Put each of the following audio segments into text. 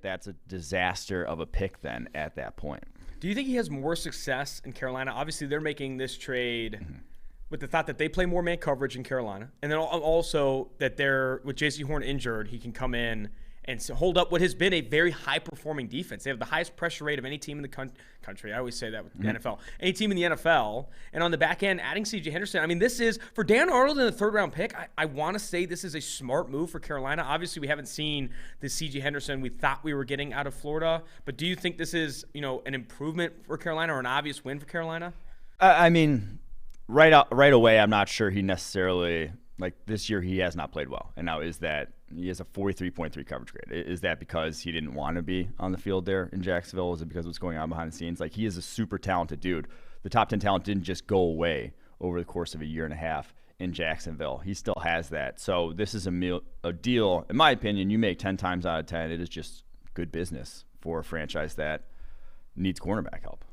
That's a disaster of a pick then at that point. Do you think he has more success in Carolina? Obviously, they're making this trade with the thought that they play more man coverage in Carolina. And then also that they're, with J.C. Horn injured, he can come in and hold up what has been a very high-performing defense. They have the highest pressure rate of any team in the country. I always say that with the NFL. Any team in the NFL. And on the back end, adding C.J. Henderson. I mean, this is, for Dan Arnold in the third-round pick, I want to say this is a smart move for Carolina. Obviously, we haven't seen the C.J. Henderson we thought we were getting out of Florida. But do you think this is, an improvement for Carolina or an obvious win for Carolina? I mean, right away, I'm not sure he necessarily – like this year, he has not played well. And now he has a 43.3 coverage grade. Is that because he didn't want to be on the field there in Jacksonville? Is it because of what's going on behind the scenes? Like, he is a super talented dude. The top 10 talent didn't just go away over the course of a year and a half in Jacksonville. He still has that. So this is a deal, in my opinion, you make 10 times out of 10. It is just good business for a franchise that needs cornerback help.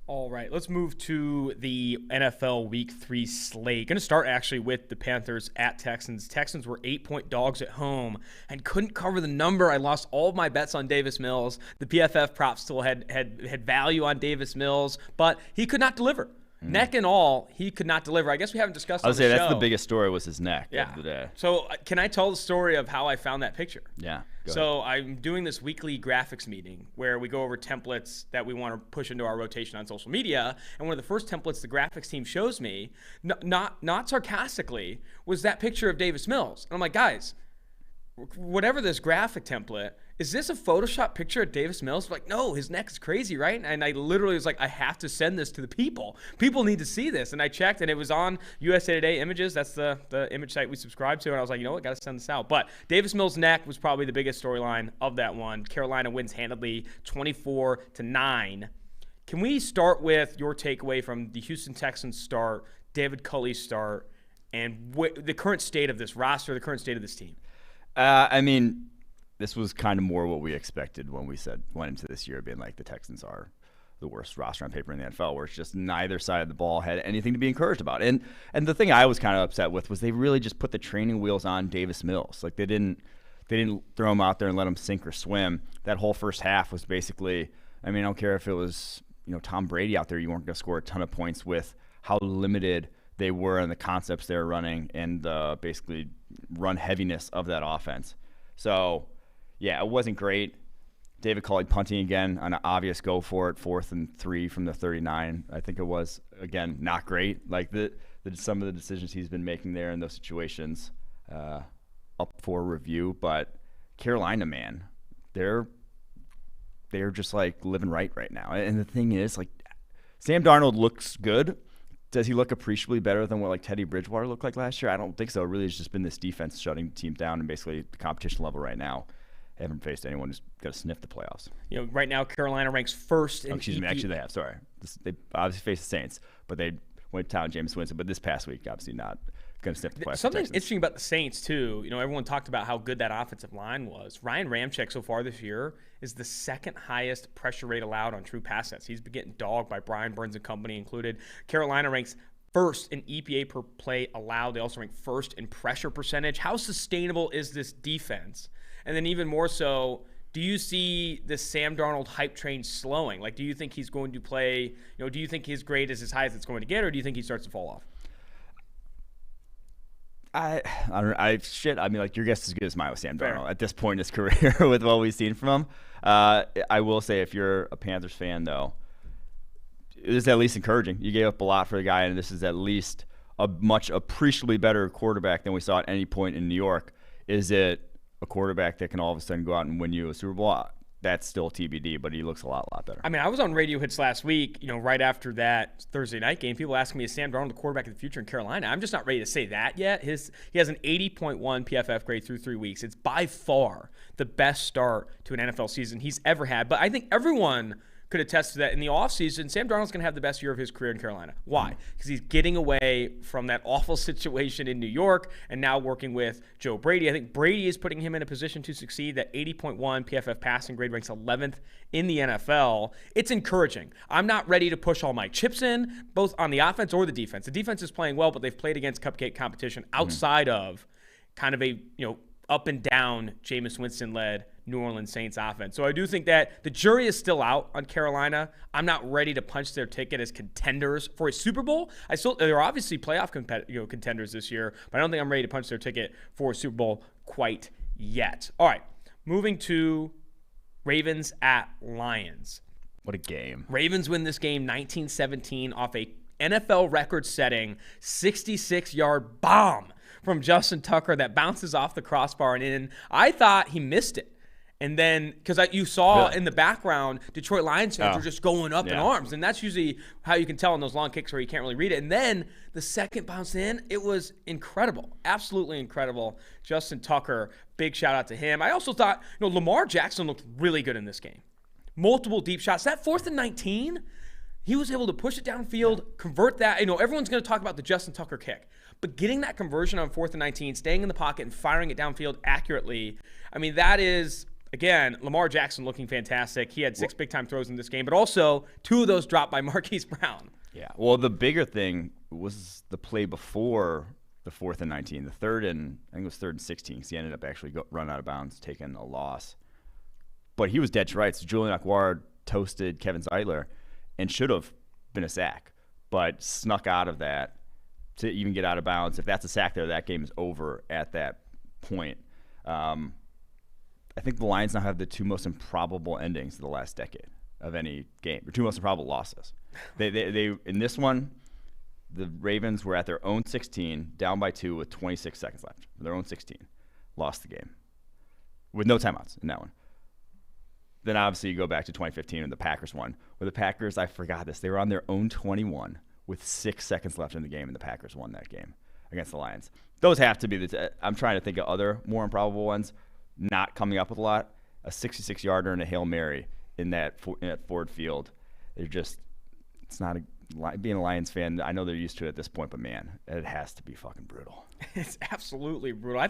All right, let's move to the NFL Week 3 slate. Going to start actually with the Panthers at Texans. Texans were 8-point dogs at home and couldn't cover the number. I lost all of my bets on Davis Mills. The PFF prop still had value on Davis Mills, but he could not deliver. Neck and all, he could not deliver. I guess we haven't discussed on the show. That's the biggest story was his neck of the day. So can I tell the story of how I found that picture? Yeah. So I'm doing this weekly graphics meeting where we go over templates that we want to push into our rotation on social media. And one of the first templates the graphics team shows me, not sarcastically, was that picture of Davis Mills. And I'm like, guys, whatever this graphic template, is this a Photoshop picture of Davis Mills? Like, no, his neck is crazy, right? And I literally was like, I have to send this to the people. People need to see this. And I checked, and it was on USA Today Images. That's the image site we subscribe to. And I was like, you know what, got to send this out. But Davis Mills' neck was probably the biggest storyline of that one. Carolina wins handedly 24-9. Can we start with your takeaway from the Houston Texans start, David Culley's start, and the current state of this roster, the current state of this team? I mean, this was kind of more what we expected when we went into this year being like the Texans are the worst roster on paper in the NFL, where it's just neither side of the ball had anything to be encouraged about. And the thing I was kind of upset with was they really just put the training wheels on Davis Mills. Like they didn't throw him out there and let him sink or swim. That whole first half was basically, I mean, I don't care if it was, Tom Brady out there, you weren't going to score a ton of points with how limited they were and the concepts they were running and the basically run heaviness of that offense. So, yeah, it wasn't great. David Culley punting again on an obvious go for it, 4th and 3 from the 39. I think it was, again, not great. Like some of the decisions he's been making there in those situations up for review. But Carolina, man, they're just like living right now. And the thing is, like, Sam Darnold looks good. Does he look appreciably better than what like Teddy Bridgewater looked like last year? I don't think so. It really has just been this defense shutting teams down, and basically the competition level right now. Haven't faced anyone who's got to sniff the playoffs. Right now Carolina ranks first in excuse me, actually they have. Sorry. They obviously faced the Saints, but they went to town Jameis Winston. But this past week, obviously not going to sniff the playoffs. Something interesting about the Saints, too. Everyone talked about how good that offensive line was. Ryan Ramczyk so far this year is the second highest pressure rate allowed on true pass sets. He's been getting dogged by Brian Burns and company included. Carolina ranks first in EPA per play allowed. They also rank first in pressure percentage. How sustainable is this defense? And then even more so, do you see the Sam Darnold hype train slowing? Like, do you think he's going to play, do you think his grade is as high as it's going to get, or do you think he starts to fall off? I mean, like, your guess is as good as mine with Sam Darnold at this point in his career with what we've seen from him. I will say, if you're a Panthers fan, though, it is at least encouraging. You gave up a lot for the guy, and this is at least a much appreciably better quarterback than we saw at any point in New York. Is it a quarterback that can all of a sudden go out and win you a Super Bowl? That's still TBD, but he looks a lot better. I mean, I was on Radio Hits last week, right after that Thursday night game. People asking me, is Sam Darnold the quarterback of the future in Carolina? I'm just not ready to say that yet. He has an 80.1 PFF grade through 3 weeks. It's by far the best start to an NFL season he's ever had. But I think everyone could attest to that. In the offseason, Sam Darnold's going to have the best year of his career in Carolina. Why? Because he's getting away from that awful situation in New York and now working with Joe Brady. I think Brady is putting him in a position to succeed. That 80.1 PFF passing grade ranks 11th in the NFL. It's encouraging. I'm not ready to push all my chips in, both on the offense or the defense. The defense is playing well, but they've played against cupcake competition outside of kind of a, up and down Jameis Winston-led New Orleans Saints offense. So I do think that the jury is still out on Carolina. I'm not ready to punch their ticket as contenders for a Super Bowl. They're obviously playoff contenders this year, but I don't think I'm ready to punch their ticket for a Super Bowl quite yet. All right, moving to Ravens at Lions. What a game. Ravens win this game 19-17 off a NFL record-setting 66-yard bomb from Justin Tucker that bounces off the crossbar and in. I thought he missed it. And then, because you saw in the background, Detroit Lions fans were just going up in arms. And that's usually how you can tell in those long kicks where you can't really read it. And then the second bounce in, it was incredible. Absolutely incredible. Justin Tucker, big shout out to him. I also thought, Lamar Jackson looked really good in this game. Multiple deep shots. That 4th and 19, he was able to push it downfield, convert that. Everyone's going to talk about the Justin Tucker kick. But getting that conversion on 4th and 19, staying in the pocket and firing it downfield accurately, that is, again, Lamar Jackson looking fantastic. He had 6 big-time throws in this game, but also 2 of those dropped by Marquise Brown. Yeah, well, the bigger thing was the play before the 4th and 19, the 3rd and, I think it was 3rd and 16, because he ended up actually run out of bounds, taking a loss. But he was dead to rights. Julian Edelman toasted Kevin Zeitler and should have been a sack, but snuck out of that to even get out of bounds. If that's a sack there, that game is over at that point. I think the Lions now have the 2 most improbable endings of the last decade of any game, or 2 most improbable losses. They in this one, the Ravens were at their own 16, down by 2 with 26 seconds left. Their own 16, lost the game with no timeouts in that one. Then obviously you go back to 2015 and the Packers won. Where the Packers, I forgot this, they were on their own 21 with 6 seconds left in the game, and the Packers won that game against the Lions. Those have to be I'm trying to think of other more improbable ones, not coming up with a lot. A 66-yarder and a Hail Mary in that Ford Field. They're just, it's not being a Lions fan, I know they're used to it at this point, but man, it has to be fucking brutal. It's absolutely brutal.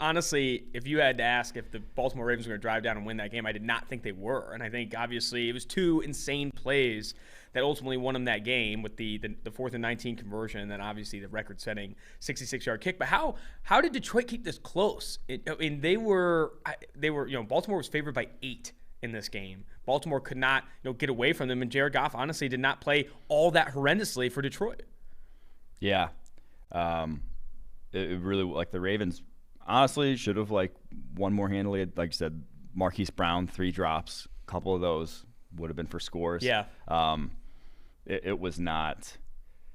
Honestly, if you had to ask if the Baltimore Ravens were going to drive down and win that game, I did not think they were. And I think, obviously, it was 2 insane plays that ultimately won them that game with the 4th and 19 conversion and then, obviously, the record-setting 66-yard kick. But how did Detroit keep this close? Baltimore was favored by 8 in this game. Baltimore could not get away from them, and Jared Goff, honestly, did not play all that horrendously for Detroit. Yeah. It really, the Ravens honestly should have won more handily. Like you said, Marquise Brown, 3 drops, a couple of those would have been for scores. Yeah. It was not.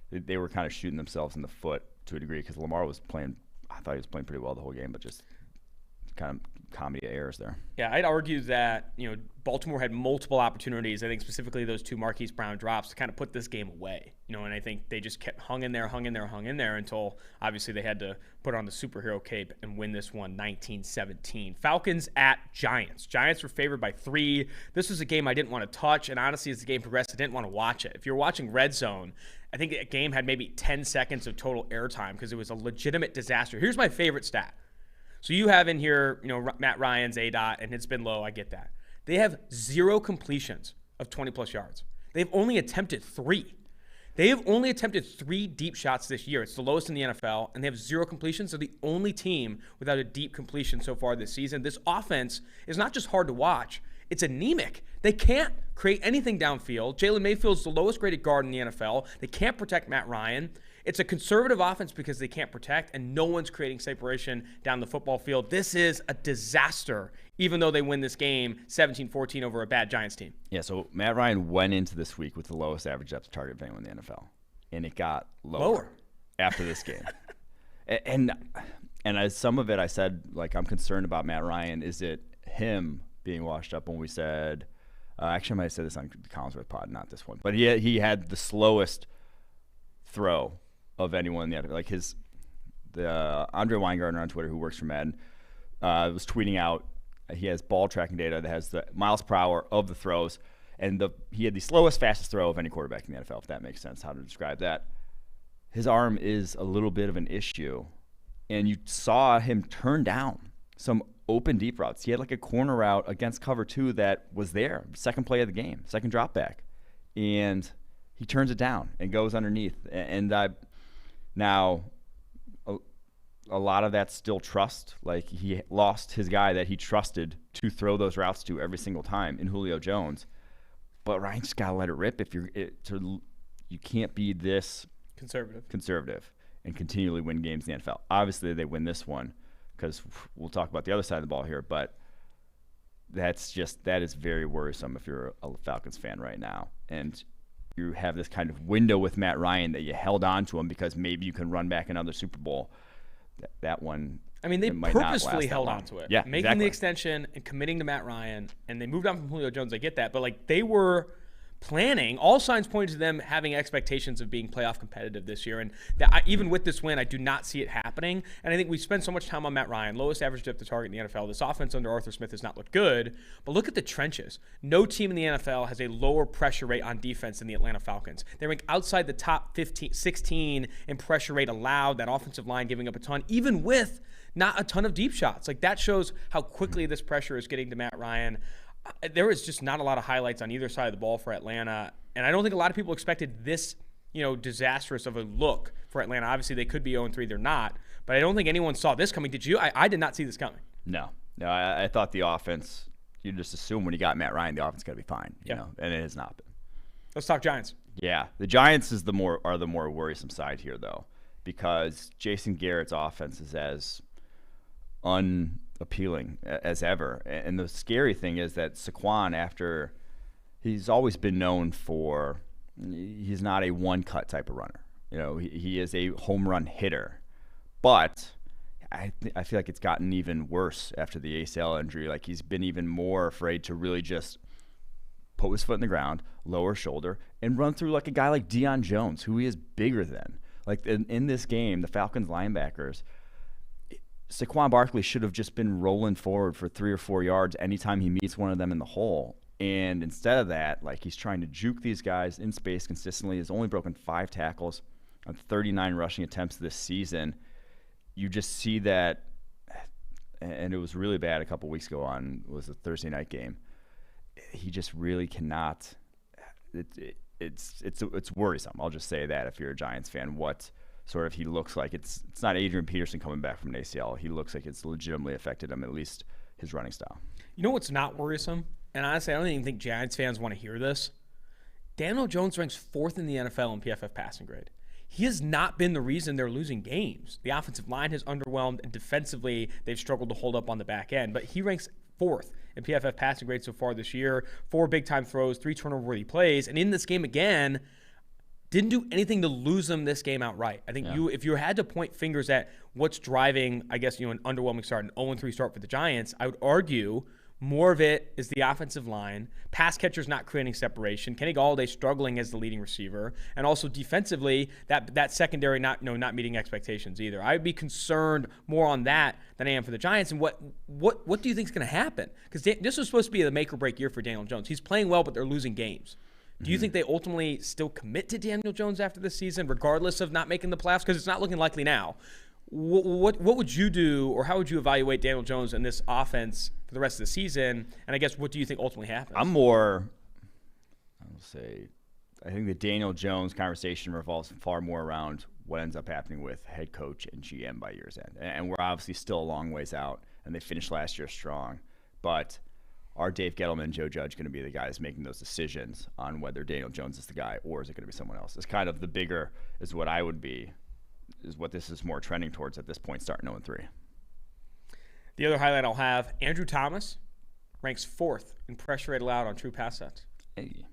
They were kind of shooting themselves in the foot to a degree because Lamar was playing. I thought he was playing pretty well the whole game, but just kind of comedy of errors there. Yeah, I'd argue that Baltimore had multiple opportunities. I think specifically those 2 Marquise Brown drops to kind of put this game away. And I think they just kept hung in there until obviously they had to put on the superhero cape and win this one 19-17. Falcons at Giants. Giants were favored by 3. This was a game I didn't want to touch, and honestly, as the game progressed, I didn't want to watch it. If you're watching Red Zone, I think that game had maybe 10 seconds of total airtime because it was a legitimate disaster. Here's my favorite stat. So you have in here, Matt Ryan's ADOT, and it's been low. I get that. They have 0 completions of 20-plus yards. They've only attempted 3. They have only attempted 3 deep shots this year. It's the lowest in the NFL, and they have 0 completions. They're the only team without a deep completion so far this season. This offense is not just hard to watch. It's anemic. They can't create anything downfield. Jalen Mayfield's the lowest graded guard in the NFL. They can't protect Matt Ryan. It's a conservative offense because they can't protect, and no one's creating separation down the football field. This is a disaster, even though they win this game 17-14 over a bad Giants team. Yeah, so Matt Ryan went into this week with the lowest average depth target of anyone in the NFL, and it got lower. After this game. and as some of it I said, I'm concerned about Matt Ryan. Is it him being washed up when we said actually I might have said this on the Collinsworth pod, not this one, but he had the slowest throw of anyone in the NFL. The Andre Weingartner on Twitter, who works for Madden, was tweeting out he has ball tracking data that has the miles per hour of the throws, and he had the slowest, fastest throw of any quarterback in the NFL, if that makes sense, how to describe that. His arm is a little bit of an issue, and you saw him turn down some open deep routes. He had a corner route against cover 2 that was there, second play of the game, second drop back, and he turns it down and goes underneath. And now a lot of that's still trust. Like, he lost his guy that he trusted to throw those routes to every single time in Julio Jones. But Ryan just got to let it rip. You can't be this conservative and continually win games in the NFL. Obviously, they win this one because we'll talk about the other side of the ball here. But that is very worrisome if you're a Falcons fan right now. And you have this kind of window with Matt Ryan that you held on to him because maybe you can run back another Super Bowl. That one, I mean, they purposefully held on to it. Yeah, making exactly. the extension and committing to Matt Ryan, and they moved on from Julio Jones. I get that, but like, they were planning. All signs pointed to them having expectations of being playoff competitive this year, and even with this win, I do not see it happening. And I think we spend so much time on Matt Ryan, lowest average depth of target in the NFL. This offense under Arthur Smith has not looked good, but look at the trenches. No team in the NFL has a lower pressure rate on defense than the Atlanta Falcons. They rank outside the top 16 in pressure rate allowed. That offensive line giving up a ton, even with not a ton of deep shots. Like, that shows how quickly this pressure is getting to Matt Ryan. There is just not a lot of highlights on either side of the ball for Atlanta, and I don't think a lot of people expected this, disastrous of a look for Atlanta. Obviously, they could be 0-3. They're not, but I don't think anyone saw this coming. Did you? I did not see this coming. No. I thought the offense. You just assume when you got Matt Ryan, the offense got to be fine. And it has not been. Let's talk Giants. Yeah, the Giants are the more worrisome side here, though, because Jason Garrett's offense is as unappealing as ever. And the scary thing is that Saquon, after he's always been known for, he's not a one-cut type of runner. He is a home run hitter. But I feel like it's gotten even worse after the ACL injury. Like, he's been even more afraid to really just put his foot in the ground, lower shoulder, and run through like a guy like Deion Jones, who he is bigger than. Like, in this game, the Falcons linebackers, Saquon Barkley should have just been rolling forward for 3 or 4 yards anytime he meets one of them in the hole. And instead of that, like, he's trying to juke these guys in space consistently. He's only broken 5 tackles on 39 rushing attempts this season. You just see that, and it was really bad a couple weeks ago was a Thursday night game. He just really cannot. It's worrisome. I'll just say that if you're a Giants fan, what sort of he looks like. It's not Adrian Peterson coming back from an ACL. He looks like it's legitimately affected him, at least his running style. You know what's not worrisome? And honestly, I don't even think Giants fans want to hear this. Daniel Jones ranks 4th in the NFL in PFF passing grade. He has not been the reason they're losing games. The offensive line has underwhelmed, and defensively, they've struggled to hold up on the back end. But he ranks 4th in PFF passing grade so far this year. 4 big-time throws, 3 turnover-worthy plays. And in this game again, didn't do anything to lose them this game outright. I think if you had to point fingers at what's driving, I guess, an underwhelming start, an 0-3 start for the Giants, I would argue more of it is the offensive line, pass catchers not creating separation, Kenny Golladay struggling as the leading receiver, and also defensively, that secondary not meeting expectations either. I would be concerned more on that than I am for the Giants. And what do you think is going to happen? Because this was supposed to be the make or break year for Daniel Jones. He's playing well, but they're losing games. Do you think they ultimately still commit to Daniel Jones after this season, regardless of not making the playoffs? Because it's not looking likely now. What would you do, or how would you evaluate Daniel Jones and this offense for the rest of the season? And I guess, what do you think ultimately happens? I think the Daniel Jones conversation revolves far more around what ends up happening with head coach and GM by year's end. And we're obviously still a long ways out, and they finished last year strong. But are Dave Gettleman and Joe Judge going to be the guys making those decisions on whether Daniel Jones is the guy, or is it going to be someone else? It's kind of the bigger is what I would be, is what this is more trending towards at this point, starting 0-3. The other highlight I'll have, Andrew Thomas ranks 4th in pressure rate allowed on true pass sets. Hey.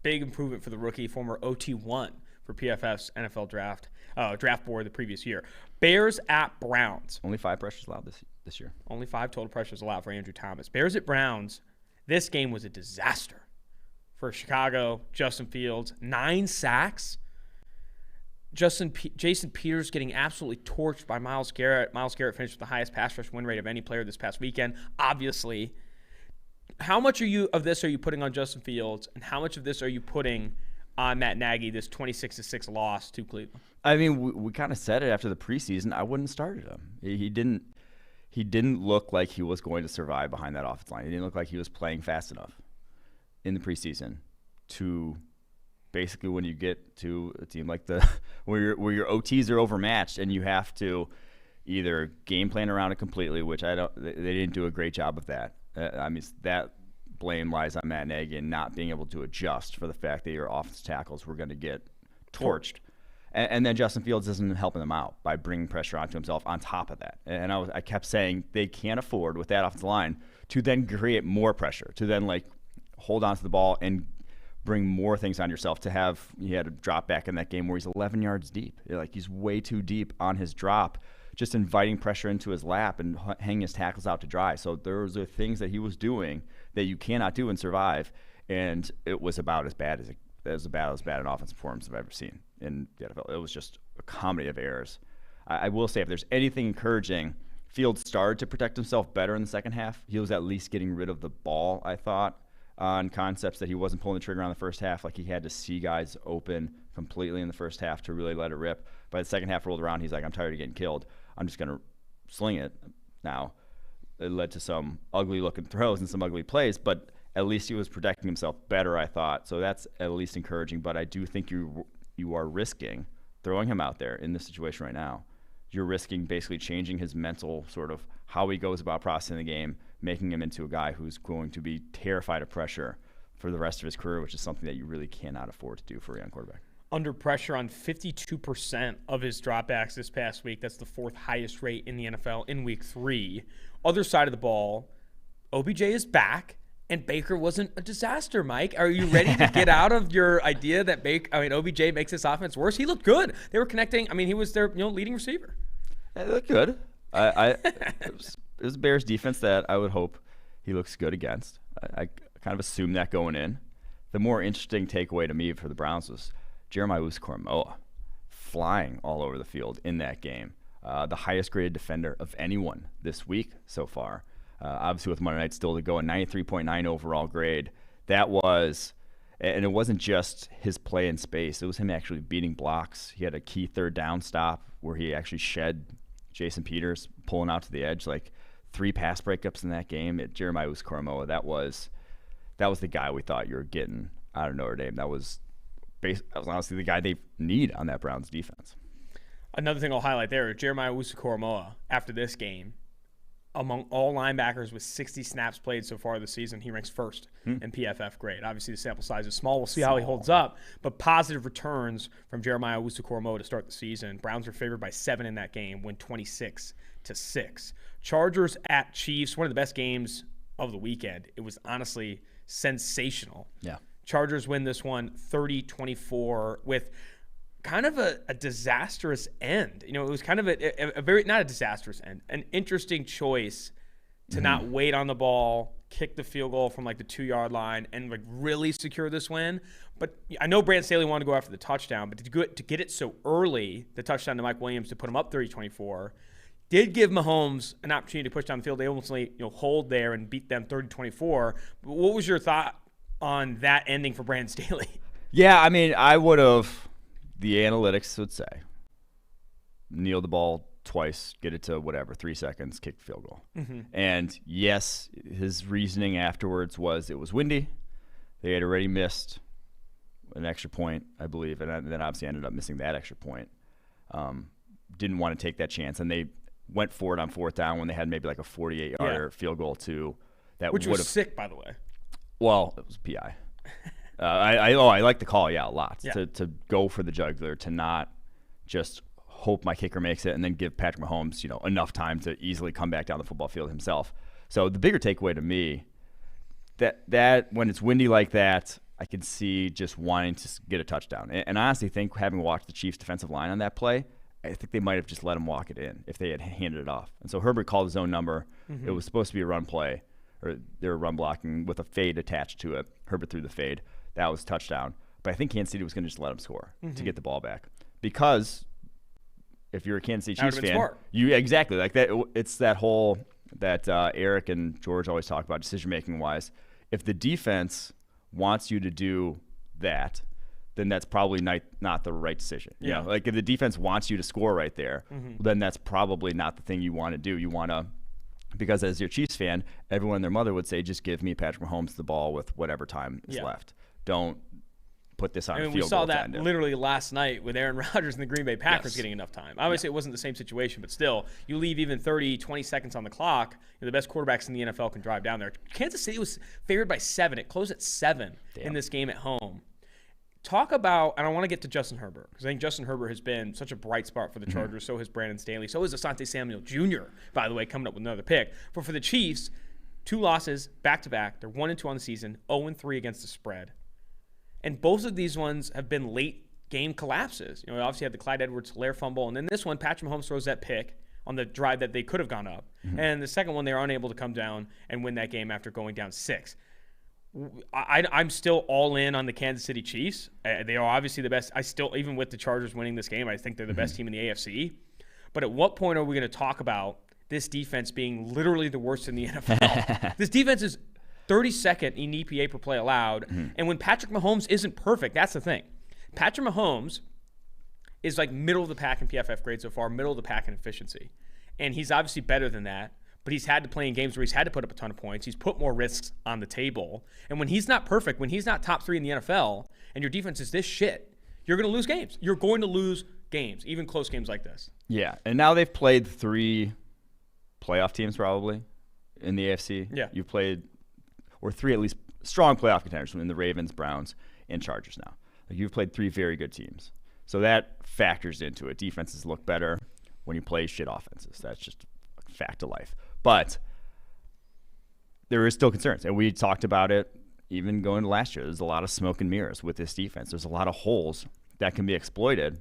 Big improvement for the rookie, former OT1 for PFF's NFL draft board the previous year. Bears at Browns. Only 5 pressures allowed this year. Only 5 total pressures allowed for Andrew Thomas. Bears at Browns. This game was a disaster for Chicago. Justin Fields, 9 sacks. Jason Peters getting absolutely torched by Myles Garrett. Myles Garrett finished with the highest pass rush win rate of any player this past weekend, obviously. How much of this are you putting on Justin Fields, and how much of this are you putting on Matt Nagy, this 26-6 loss to Cleveland? I mean, we kind of said it after the preseason. I wouldn't have started him. He didn't look like he was going to survive behind that offensive line. He didn't look like he was playing fast enough in the preseason to basically, when you get to a team like where your OTs are overmatched and you have to either game plan around it completely, which they didn't do a great job of that. I mean, that blame lies on Matt Nagy and not being able to adjust for the fact that your offensive tackles were going to get torched. And then Justin Fields isn't helping them out by bringing pressure onto himself on top of that. And I kept saying they can't afford, with that offensive line, to then create more pressure, to then like hold on to the ball and bring more things on yourself. He had a drop back in that game where he's 11 yards deep. Like, he's way too deep on his drop, just inviting pressure into his lap and hanging his tackles out to dry. So those are things that he was doing that you cannot do and survive. And it was about as bad as an offensive performance I've ever seen in the NFL. It was just a comedy of errors. I will say, if there's anything encouraging, Fields started to protect himself better in the second half. He was at least getting rid of the ball, I thought, on concepts that he wasn't pulling the trigger on the first half. Like, he had to see guys open completely in the first half to really let it rip. By the second half rolled around, he's like, I'm tired of getting killed. I'm just going to sling it now. It led to some ugly-looking throws and some ugly plays, but at least he was protecting himself better, I thought. So that's at least encouraging. But I do think you are risking throwing him out there in this situation right now. You're risking basically changing his mental sort of how he goes about processing the game, making him into a guy who's going to be terrified of pressure for the rest of his career, which is something that you really cannot afford to do for a young quarterback. Under pressure on 52% of his dropbacks this past week. That's the fourth highest rate in the NFL in week 3. Other side of the ball, OBJ is back. And Baker wasn't a disaster, Mike. Are you ready to get out of your idea that OBJ makes this offense worse? He looked good. They were connecting. I mean, he was their leading receiver. It looked good. It was a Bears defense that I would hope he looks good against. I kind of assumed that going in. The more interesting takeaway to me for the Browns was Jeremiah Owusu-Koramoah flying all over the field in that game. The highest graded defender of anyone this week so far. Obviously, with Monday night still to go, a 93.9 overall grade. That was, and it wasn't just his play in space. It was him actually beating blocks. He had a key third down stop where he actually shed Jason Peters, pulling out to the edge. Like 3 pass breakups in that game. Jeremiah Owusu-Koramoah, that was the guy we thought you were getting out of Notre Dame. That was honestly the guy they need on that Browns defense. Another thing I'll highlight there, Jeremiah Owusu-Koramoah, after this game, among all linebackers with 60 snaps played so far this season, he ranks first in PFF grade. Obviously, the sample size is small. We'll see how he holds up. But positive returns from Jeremiah Owusu-Koramoah to start the season. Browns were favored by 7 in that game, win 26-6. Chargers at Chiefs, one of the best games of the weekend. It was honestly sensational. Yeah. Chargers win this one 30-24 with kind of a disastrous end. It was kind of a very, not a disastrous end, an interesting choice to not wait on the ball, kick the field goal from like the 2-yard line and like really secure this win. But I know Brandon Staley wanted to go after the touchdown, but to get it so early, the touchdown to Mike Williams to put him up 30-24, did give Mahomes an opportunity to push down the field. They almost hold there and beat them 30-24. But what was your thought on that ending for Brandon Staley? Yeah, I mean, I would have. The analytics would say, kneel the ball twice, get it to 3 seconds, kick the field goal. And yes, his reasoning afterwards was it was windy. They had already missed an extra point, I believe, and then obviously ended up missing that extra point. Didn't want to take that chance, and they went for it on 4th down when they had maybe like a 48-yarder field goal too. Which was sick, by the way. Well, it was PI. I like the call, a lot. Yeah. To go for the jugular, to not just hope my kicker makes it and then give Patrick Mahomes, enough time to easily come back down the football field himself. So the bigger takeaway to me, that when it's windy like that, I can see just wanting to get a touchdown. And I honestly think, having watched the Chiefs' defensive line on that play, I think they might have just let him walk it in if they had handed it off. And so Herbert called his own number. It was supposed to be a run play, or they were run blocking with a fade attached to it. Herbert threw the fade. That was touchdown. But I think Kansas City was going to just let him score to get the ball back. Because if you're a Kansas City Chiefs fan, you exactly like that. It's that whole that Eric and George always talk about decision-making wise. If the defense wants you to do that, then that's probably not the right decision. Yeah. Like if the defense wants you to score right there, then that's probably not the thing you want to do. You want to, because as your Chiefs fan, everyone and their mother would say, just give me Patrick Mahomes the ball with whatever time is left. Don't put this on I a mean, field we saw goal to that end it. literally last night with Aaron Rodgers and the Green Bay Packers Yes. getting enough time. Obviously, it wasn't the same situation, but still, you leave even 30, 20 seconds on the clock, the best quarterbacks in the NFL can drive down there. Kansas City was favored by 7. It closed at 7 in this game at home. Talk about, and I want to get to Justin Herbert, because I think Justin Herbert has been such a bright spot for the Chargers. So has Brandon Staley. So is Asante Samuel Jr., by the way, coming up with another pick. But for the Chiefs, 2 losses back-to-back. They're 1-2 on the season, 0-3 against the spread. And both of these ones have been late game collapses. We obviously had the Clyde Edwards-Helaire fumble, and then this one, Patrick Mahomes throws that pick on the drive that they could have gone up. And the second one, they were unable to come down and win that game after going down 6. I'm still all in on the Kansas City Chiefs. They are obviously the best. I still, even with the Chargers winning this game, I think they're the best team in the AFC. But at what point are we going to talk about this defense being literally the worst in the NFL? This defense is 32nd in EPA per play allowed. And when Patrick Mahomes isn't perfect, that's the thing. Patrick Mahomes is like middle of the pack in PFF grade so far, middle of the pack in efficiency. And he's obviously better than that. But he's had to play in games where he's had to put up a ton of points. He's put more risks on the table. And when he's not perfect, when he's not top 3 in the NFL, and your defense is this shit, you're going to lose games. You're going to lose games, even close games like this. Yeah, and now they've played 3 playoff teams probably in the AFC. Yeah. You've played, or 3 at least strong playoff contenders in the Ravens, Browns, and Chargers now. Like, you've played 3 very good teams. So that factors into it. Defenses look better when you play shit offenses. That's just a fact of life. But there is still concerns, and we talked about it even going to last year. There's a lot of smoke and mirrors with this defense. There's a lot of holes that can be exploited,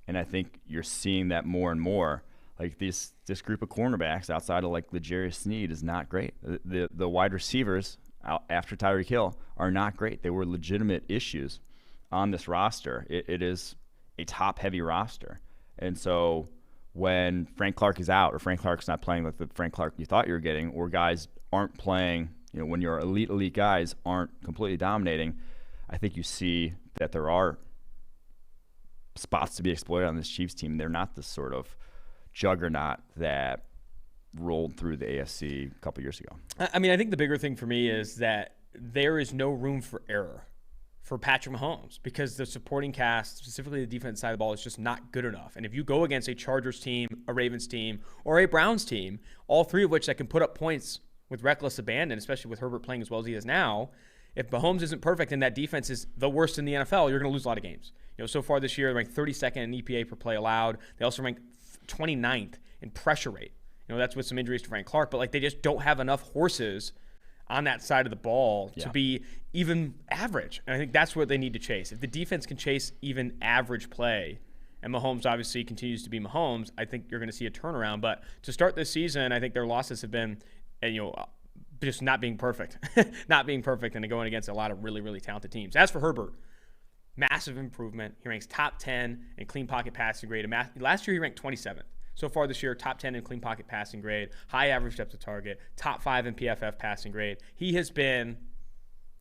and I think you're seeing that more and more. Like this group of cornerbacks outside of like L'Jarius Sneed is not great. The wide receivers out after Tyreek Hill are not great. They were legitimate issues on this roster. It is a top-heavy roster, and so when Frank Clark is out, or Frank Clark's not playing like the Frank Clark you thought you were getting, or guys aren't playing, when your elite guys aren't completely dominating, I think you see that there are spots to be exploited on this Chiefs team. They're not the sort of juggernaut that rolled through the AFC a couple years ago. I mean, I think the bigger thing for me is that there is no room for error for Patrick Mahomes, because the supporting cast, specifically the defense side of the ball, is just not good enough. And if you go against a Chargers team, a Ravens team, or a Browns team, all 3 of which that can put up points with reckless abandon, especially with Herbert playing as well as he is now, if Mahomes isn't perfect and that defense is the worst in the NFL, you're going to lose a lot of games. So far this year, they're ranked 32nd in EPA per play allowed. They also rank 29th in pressure rate. That's with some injuries to Frank Clark, but like they just don't have enough horses on that side of the ball to be even average. And I think that's what they need to chase. If the defense can chase even average play, and Mahomes obviously continues to be Mahomes, I think you're going to see a turnaround. But to start this season, I think their losses have been, just not being perfect. Not being perfect, and they're going against a lot of really, really talented teams. As for Herbert, massive improvement. He ranks top 10 in clean pocket passing grade. Last year, he ranked 27th. So far this year, top 10 in clean pocket passing grade, high average depth of target, top 5 in PFF passing grade. He has been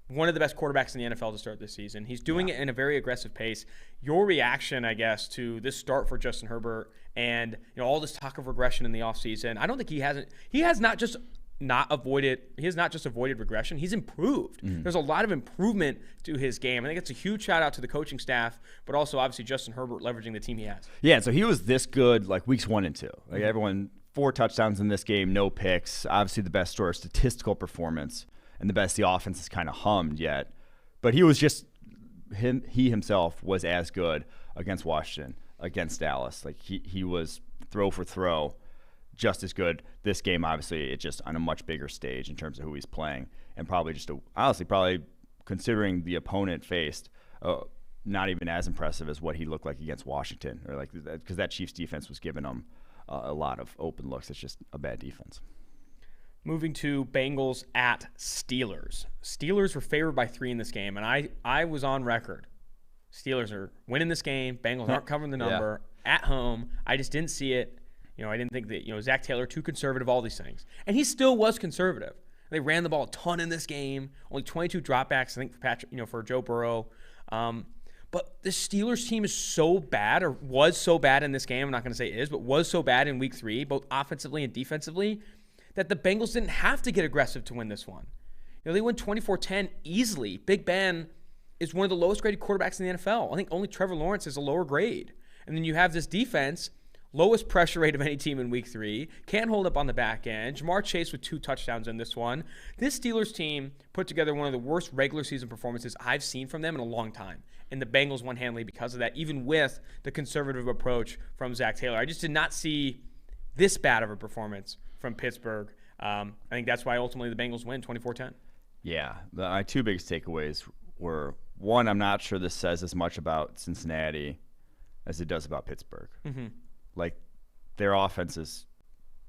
one of the best quarterbacks in the NFL to start this season. He's doing it in a very aggressive pace. Your reaction, I guess, to this start for Justin Herbert and all this talk of regression in the offseason, I don't think he has not just avoided regression. He's improved. There's a lot of improvement to his game. I think it's a huge shout out to the coaching staff, but also obviously Justin Herbert leveraging the team he has. Yeah, so he was this good like weeks 1 and 2. Like everyone, 4 touchdowns in this game, no picks. Obviously the best sort of statistical performance and the best the offense has kind of hummed yet. But he was just he himself was as good against Washington, against Dallas. Like he was throw for throw just as good. This game, obviously, it's just on a much bigger stage in terms of who he's playing, and probably probably considering the opponent faced, not even as impressive as what he looked like against Washington, or like because that Chiefs defense was giving him a lot of open looks. It's just a bad defense. Moving to Bengals at Steelers. Steelers were favored by 3 in this game, and I was on record. Steelers are winning this game. Bengals aren't covering the number at home. I just didn't see it. I didn't think that, Zach Taylor, too conservative, all these things. And he still was conservative. They ran the ball a ton in this game. Only 22 dropbacks, I think, for Joe Burrow. But the Steelers team is so bad, or was so bad in this game. I'm not going to say it is, but was so bad in week 3, both offensively and defensively, that the Bengals didn't have to get aggressive to win this one. They win 24-10 easily. Big Ben is one of the lowest graded quarterbacks in the NFL. I think only Trevor Lawrence is a lower grade. And then you have this defense, lowest pressure rate of any team in week 3, can't hold up on the back end. Ja'Marr Chase with 2 touchdowns in this one. This Steelers team put together one of the worst regular season performances I've seen from them in a long time. And the Bengals won handily because of that, even with the conservative approach from Zach Taylor. I just did not see this bad of a performance from Pittsburgh. I think that's why ultimately the Bengals win 24-10. Yeah, my 2 biggest takeaways were, one, I'm not sure this says as much about Cincinnati as it does about Pittsburgh. Mm-hmm. Like, their offense is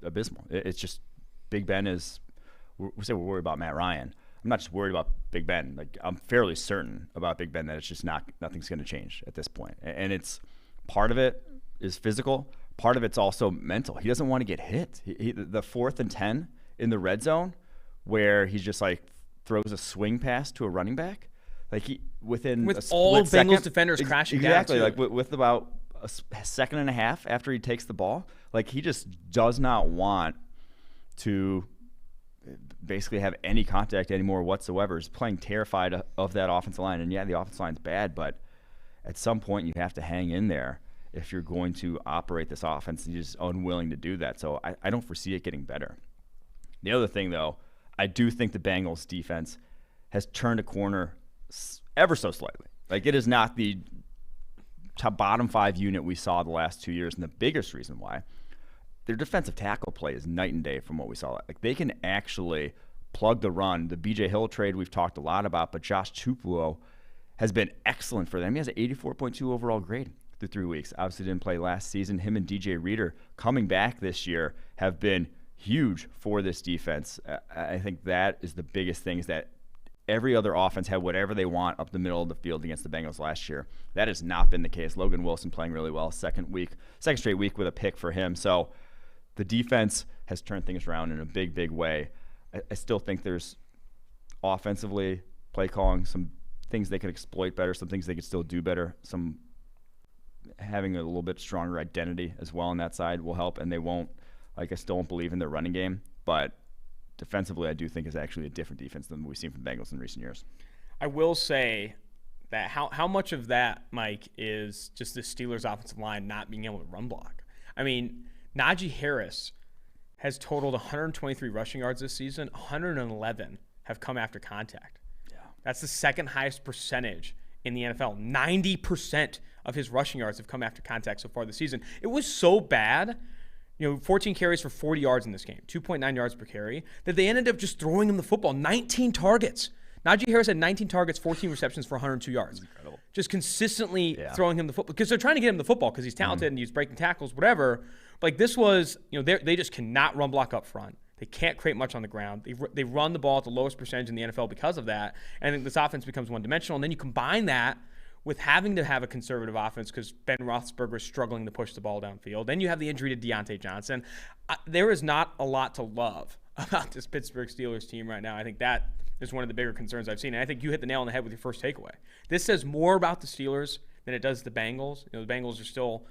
abysmal. It's just Big Ben is – we say we're worried about Matt Ryan. I'm not just worried about Big Ben. Like, I'm fairly certain about Big Ben that it's just nothing's going to change at this point. And it's – part of it is physical. Part of it's also mental. He doesn't want to get hit. The 4th and 10 in the red zone where he's just like – throws a swing pass to a running back, like he within with a split all second, Bengals defenders crashing exactly down. Like with about a second and a half after he takes the ball, like he just does not want to basically have any contact anymore whatsoever. He's playing terrified of that offensive line, and yeah, the offensive line's bad, but at some point you have to hang in there if you're going to operate this offense, and you're just unwilling to do that. So I don't foresee it getting better. The other thing, though, I do think the Bengals defense has turned a corner ever so slightly. Like, it is not the top bottom 5 unit we saw the last 2 years, and the biggest reason why, their defensive tackle play is night and day from what we saw. Like, they can actually plug the run. The B.J. Hill trade we've talked a lot about, but Josh Tupelo has been excellent for them. He has an 84.2 overall grade through 3 weeks. Obviously didn't play last season. Him and DJ Reader coming back this year have been huge for this defense. I think that is the biggest thing, is that every other offense had whatever they want up the middle of the field against the Bengals last year. That has not been the case. Logan Wilson playing really well, second straight week with a pick for him. So the defense has turned things around in a big, big way. I still think there's offensively, play calling, some things they could exploit better, some things they could still do better, some having a little bit stronger identity as well on that side will help, and they won't. Like, I still don't believe in their running game, but defensively I do think is actually a different defense than we've seen from Bengals in recent years. I will say that how much of that, Mike, is just the Steelers' offensive line not being able to run block. I mean, Najee Harris has totaled 123 rushing yards this season. 111 have come after contact. Yeah. That's the second highest percentage in the NFL. 90% of his rushing yards have come after contact so far this season. It was so bad, 14 carries for 40 yards in this game, 2.9 yards per carry, that they ended up just throwing him the football. 19 targets. Najee Harris had 19 targets, 14 receptions for 102 yards. That's incredible. Just consistently throwing him the football, because they're trying to get him the football because he's talented and he's breaking tackles, whatever. But like, this was, they just cannot run block up front. They can't create much on the ground. They run the ball at the lowest percentage in the NFL because of that. And then this offense becomes one-dimensional. And then you combine that with having to have a conservative offense because Ben Roethlisberger is struggling to push the ball downfield. Then you have the injury to Deontay Johnson. There is not a lot to love about this Pittsburgh Steelers team right now. I think that is one of the bigger concerns I've seen. And I think you hit the nail on the head with your first takeaway. This says more about the Steelers than it does the Bengals. The Bengals are still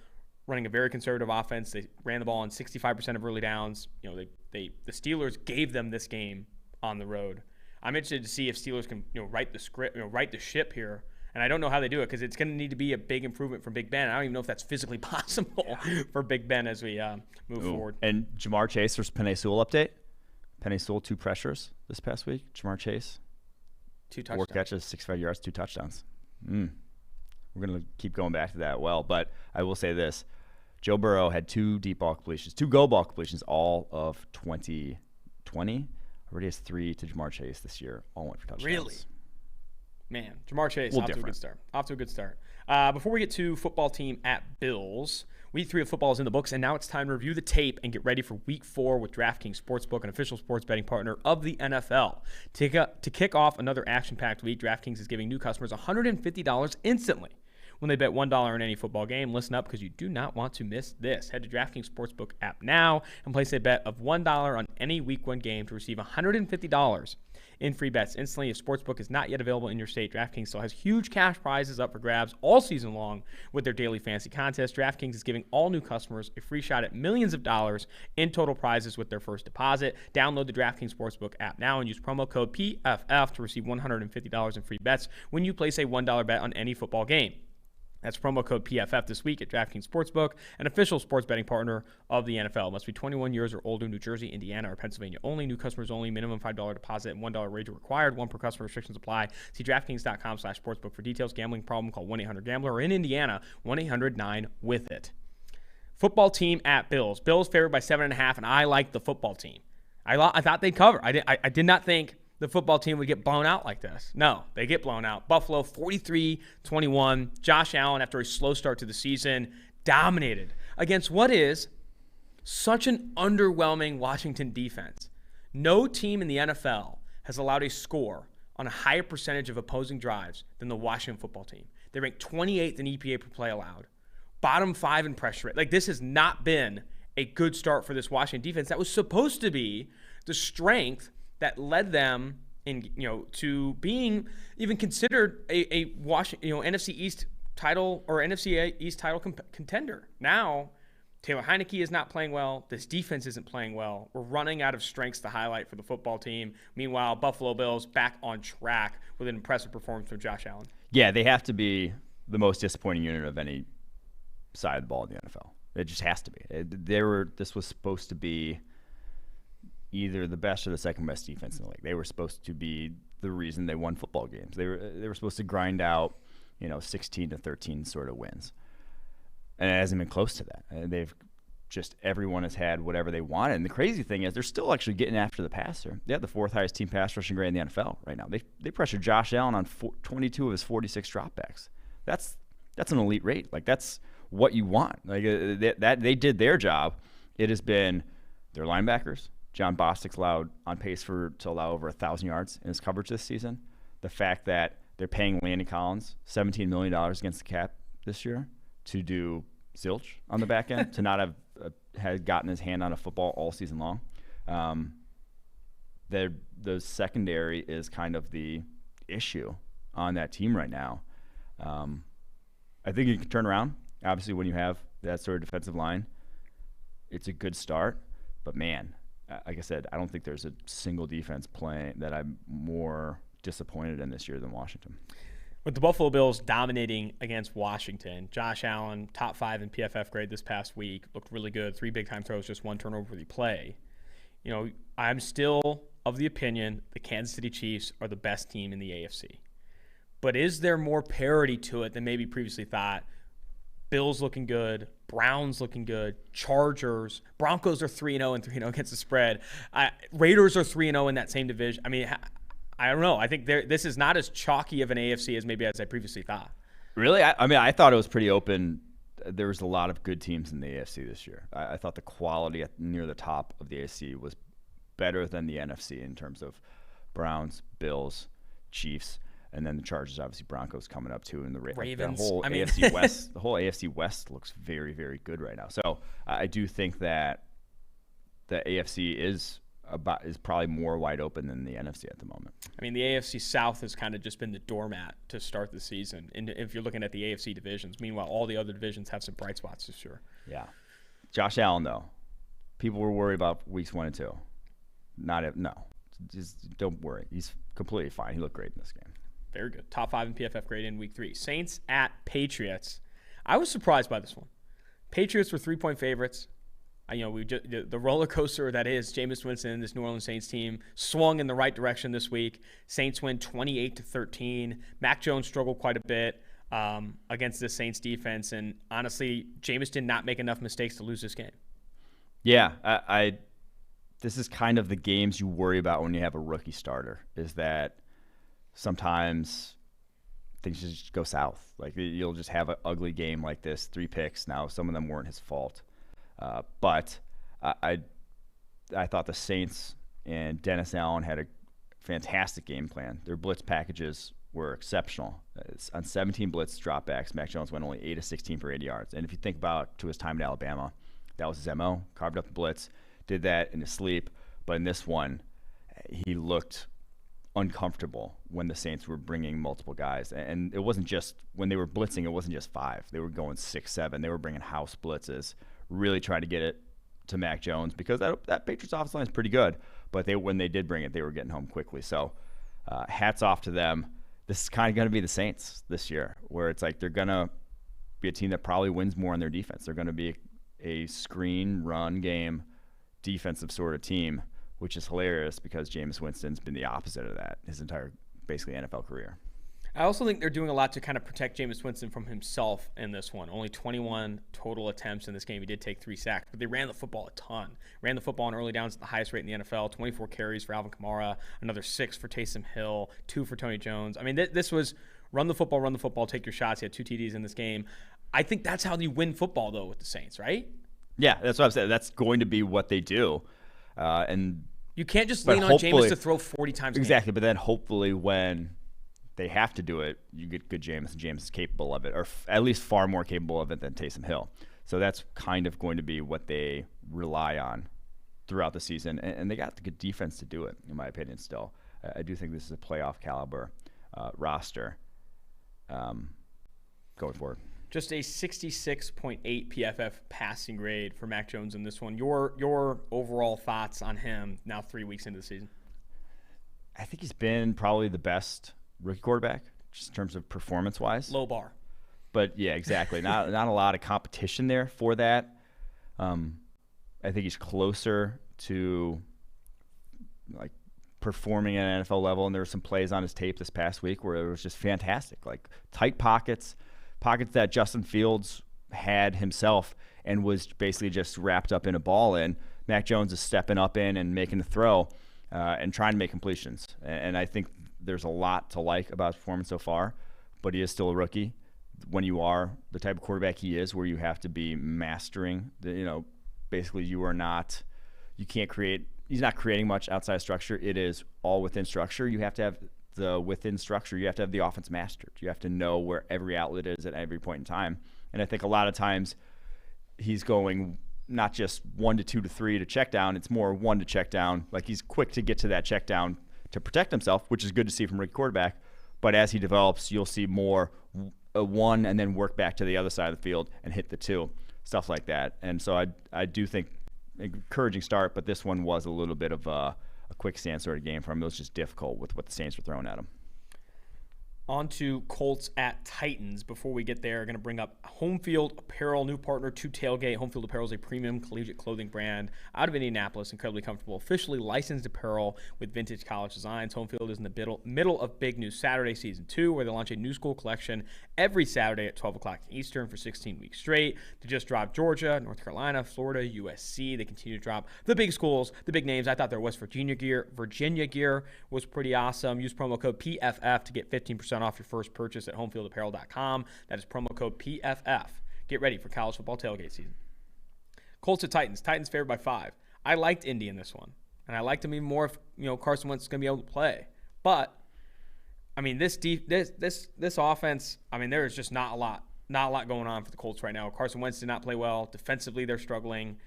running a very conservative offense. They ran the ball on 65% of early downs. The Steelers gave them this game on the road. I'm interested to see if Steelers can right the script, right the ship here. And I don't know how they do it because it's going to need to be a big improvement from Big Ben. I don't even know if that's physically possible for Big Ben as we move forward. And Ja'Marr Chase versus Penei Sewell update. Penei Sewell, 2 pressures this past week. Ja'Marr Chase, 2 touchdowns. 4 catches, 65 yards, 2 touchdowns. We're going to keep going back to that but I will say this. Joe Burrow had 2 deep ball completions, 2 go ball completions all of 2020. Already has 3 to Ja'Marr Chase this year. All went for touchdowns. Really? Man, Ja'Marr Chase, off to a good start. Before we get to football team at Bills, Week 3 of football is in the books, and now it's time to review the tape and get ready for Week 4 with DraftKings Sportsbook, an official sports betting partner of the NFL. To kick off another action-packed week, DraftKings is giving new customers $150 instantly when they bet $1 in any football game. Listen up, because you do not want to miss this. Head to DraftKings Sportsbook app now and place a bet of $1 on any Week 1 game to receive $150 in free bets instantly. If Sportsbook is not yet available in your state, DraftKings still has huge cash prizes up for grabs all season long with their daily fantasy contest. DraftKings is giving all new customers a free shot at millions of dollars in total prizes with their first deposit. Download the DraftKings Sportsbook app now and use promo code PFF to receive $150 in free bets when you place a $1 bet on any football game. That's promo code PFF this week at DraftKings Sportsbook, an official sports betting partner of the NFL. Must be 21 years or older. New Jersey, Indiana, or Pennsylvania only. New customers only. Minimum $5 deposit and $1 wager required. One per customer. Restrictions apply. See DraftKings.com/sportsbook for details. Gambling problem? Call 1-800-GAMBLER. Or in Indiana, 1-800-9-WITH-IT. Football team at Bills. Bills favored by 7.5, and I like the football team. I thought they'd cover. I did not think the football team would get blown out like this. No, they get blown out. Buffalo 43-21. Josh Allen, after a slow start to the season, dominated against what is such an underwhelming Washington defense. No team in the NFL has allowed a score on a higher percentage of opposing drives than the Washington football team. They ranked 28th in EPA per play allowed. Bottom 5 in pressure rate. Like, this has not been a good start for this Washington defense. That was supposed to be the strength that led them to being even considered a Washington, NFC East title or NFC East title contender. Now, Taylor Heineke is not playing well. This defense isn't playing well. We're running out of strengths to highlight for the football team. Meanwhile, Buffalo Bills back on track with an impressive performance from Josh Allen. Yeah, they have to be the most disappointing unit of any side of the ball in the NFL. It just has to be. This was supposed to be either the best or the second best defense in the league. They were supposed to be the reason they won football games. They were supposed to grind out, 16-13 sort of wins. And it hasn't been close to that. Everyone has had whatever they wanted. And the crazy thing is they're still actually getting after the passer. They have the 4th highest team pass rushing grade in the NFL right now. They pressured Josh Allen on 22 of his 46 dropbacks. That's an elite rate. Like, that's what you want. Like, they did their job. It has been their linebackers. John Bostic's on pace to allow over 1,000 yards in his coverage this season. The fact that they're paying Landon Collins $17 million against the cap this year to do zilch on the back end, to not have gotten his hand on a football all season long. The secondary is kind of the issue on that team right now. I think you can turn around. Obviously, when you have that sort of defensive line, it's a good start. But, man, like I said, I don't think there's a single defense playing that I'm more disappointed in this year than Washington. With the Buffalo Bills dominating against Washington, Josh Allen, top 5 in PFF grade this past week, looked really good. 3 big-time throws, just 1 turnover for the play. I'm still of the opinion the Kansas City Chiefs are the best team in the AFC. But is there more parity to it than maybe previously thought? Bills looking good, Browns looking good, Chargers, Broncos are 3-0 and 3-0 against the spread. Raiders are 3-0 in that same division. I mean, I don't know. I think this is not as chalky of an AFC as maybe as I previously thought. Really? I thought it was pretty open. There was a lot of good teams in the AFC this year. I thought the quality near the top of the AFC was better than the NFC in terms of Browns, Bills, Chiefs. And then the Chargers, obviously, Broncos coming up too, and the Ravens. The whole AFC West, the whole AFC West looks very, very good right now. So I do think that the AFC is probably more wide open than the NFC at the moment. I mean, the AFC South has kind of just been the doormat to start the season. And if you're looking at the AFC divisions, meanwhile, all the other divisions have some bright spots this year. Yeah, Josh Allen though, people were worried about weeks 1 and 2. No, just don't worry. He's completely fine. He looked great in this game. Very good. Top 5 in PFF grade in week 3. Saints at Patriots. I was surprised by this one. Patriots were 3-point favorites. The roller coaster that is Jameis Winston, this New Orleans Saints team, swung in the right direction this week. Saints win 28-13. Mac Jones struggled quite a bit against this Saints defense, and honestly, Jameis did not make enough mistakes to lose this game. Yeah, this is kind of the games you worry about when you have a rookie starter, is that sometimes things just go south. Like, you'll just have an ugly game like this, 3 picks. Now, some of them weren't his fault. But I thought the Saints and Dennis Allen had a fantastic game plan. Their blitz packages were exceptional. On 17 blitz dropbacks, Mac Jones went only 8 of 16 for 80 yards. And if you think about to his time at Alabama, that was his MO, carved up the blitz, did that in his sleep. But in this one, he looked uncomfortable when the Saints were bringing multiple guys. And it wasn't just when they were blitzing, it wasn't just 5. They were going 6, 7. They were bringing house blitzes, really trying to get it to Mac Jones because that Patriots offensive line is pretty good. But when they did bring it, they were getting home quickly. So hats off to them. This is kind of going to be the Saints this year, where it's like they're going to be a team that probably wins more on their defense. They're going to be a screen run game defensive sort of team, which is hilarious because Jameis Winston's been the opposite of that his entire basically NFL career. I also think they're doing a lot to kind of protect Jameis Winston from himself in this one. Only 21 total attempts in this game. He did take 3 sacks, but they ran the football a ton. Ran the football on early downs at the highest rate in the NFL. 24 carries for Alvin Kamara, another 6 for Taysom Hill, 2 for Tony Jones. I mean, this was run the football, take your shots. He had 2 TDs in this game. I think that's how you win football, though, with the Saints, right? Yeah, that's what I'm saying. That's going to be what they do. And you can't just lean on Jameis to throw 40 times a game. Exactly, but then hopefully when they have to do it, you get good Jameis, and Jameis is capable of it, or at least far more capable of it than Taysom Hill. So that's kind of going to be what they rely on throughout the season, and they got the good defense to do it, in my opinion. Still, I do think this is a playoff caliber roster going forward. Just a 66.8 PFF passing grade for Mac Jones in this one. Your overall thoughts on him now 3 weeks into the season? I think he's been probably the best rookie quarterback, just in terms of performance-wise. Low bar. But, yeah, exactly. Not a lot of competition there for that. I think he's closer to, like, performing at an NFL level, and there were some plays on his tape this past week where it was just fantastic. Like, tight pockets that Justin Fields had himself and was basically just wrapped up in a ball in. Mac Jones is stepping up in and making the throw and trying to make completions. And I think there's a lot to like about his performance so far, but he is still a rookie. When you are the type of quarterback he is, where you have to be mastering, basically you can't create, he's not creating much outside structure. It is all within structure. You have to have within structure, you have to have the offense mastered. You have to know where every outlet is at every point in time. And I think a lot of times he's going not just 1 to 2 to 3 to check down. It's more 1 to check down. Like, he's quick to get to that check down to protect himself, which is good to see from a rookie quarterback. But as he develops, you'll see more a 1 and then work back to the other side of the field and hit the 2, stuff like that. And so I do think encouraging start, but this one was a little bit of a quicksand sort of game for him. It was just difficult with what the Saints were throwing at him. On to Colts at Titans. Before we get there, I'm going to bring up Home Field Apparel, new partner to Tailgate. Home Field Apparel is a premium collegiate clothing brand out of Indianapolis, incredibly comfortable, officially licensed apparel with vintage college designs. Home Field is in the middle of Big News Saturday Season 2, where they launch a new school collection every Saturday at 12 o'clock Eastern for 16 weeks straight. They just dropped Georgia, North Carolina, Florida, USC. They continue to drop the big schools, the big names. I thought their West Virginia gear was pretty awesome. Use promo code PFF to get 15% off your first purchase at homefieldapparel.com. That is promo code PFF. Get ready for college football tailgate season. Colts at Titans. Titans favored by 5. I liked Indy in this one, and I liked him even more if Carson Wentz is going to be able to play. But I mean, this offense. I mean, there is just not a lot going on for the Colts right now. Carson Wentz did not play well defensively. They're struggling.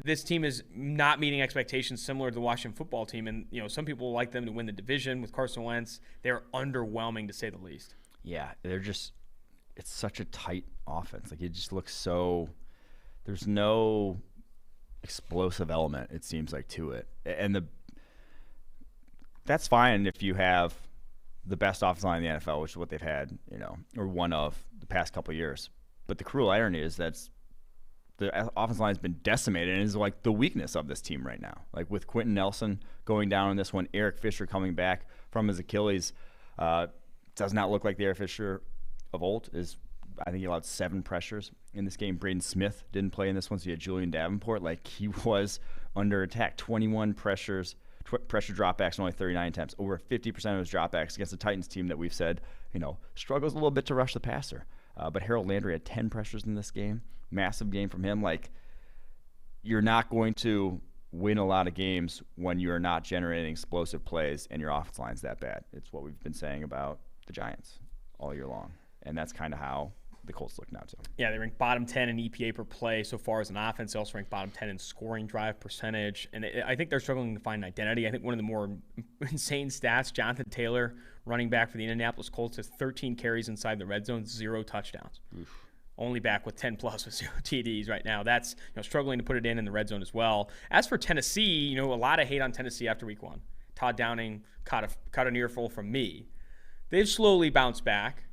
This team is not meeting expectations similar to the Washington football team. And, some people like them to win the division with Carson Wentz. They're underwhelming, to say the least. Yeah, it's such a tight offense. Like, it just looks so – there's no explosive element, it seems like, to it. And that's fine if you have the best offensive line in the NFL, which is what they've had, or one of the past couple of years. But the cruel irony is that's the offensive line has been decimated and is like the weakness of this team right now. Like, with Quentin Nelson going down in this one, Eric Fisher coming back from his Achilles, does not look like the Eric Fisher of old. I think he allowed 7 pressures in this game. Braden Smith didn't play in this one, so you had Julian Davenport. Like, he was under attack. 21 pressure dropbacks and only 39 attempts. Over 50% of his dropbacks against the Titans team that we've said, struggles a little bit to rush the passer. But Harold Landry had 10 pressures in this game. Massive game from him. Like, you're not going to win a lot of games when you're not generating explosive plays and your offense line's that bad. It's what we've been saying about the Giants all year long. And that's kind of how the Colts look now too. Yeah, they rank bottom 10 in EPA per play so far as an offense. They also rank bottom 10 in scoring drive percentage. And I think they're struggling to find an identity. I think one of the more insane stats, Jonathan Taylor, running back for the Indianapolis Colts, has 13 carries inside the red zone, 0 touchdowns. Oof. Only back with 10 plus with 0 TDs right now. That's struggling to put it in the red zone as well. As for Tennessee, a lot of hate on Tennessee after week 1. Todd Downing caught an earful from me. They've slowly bounced back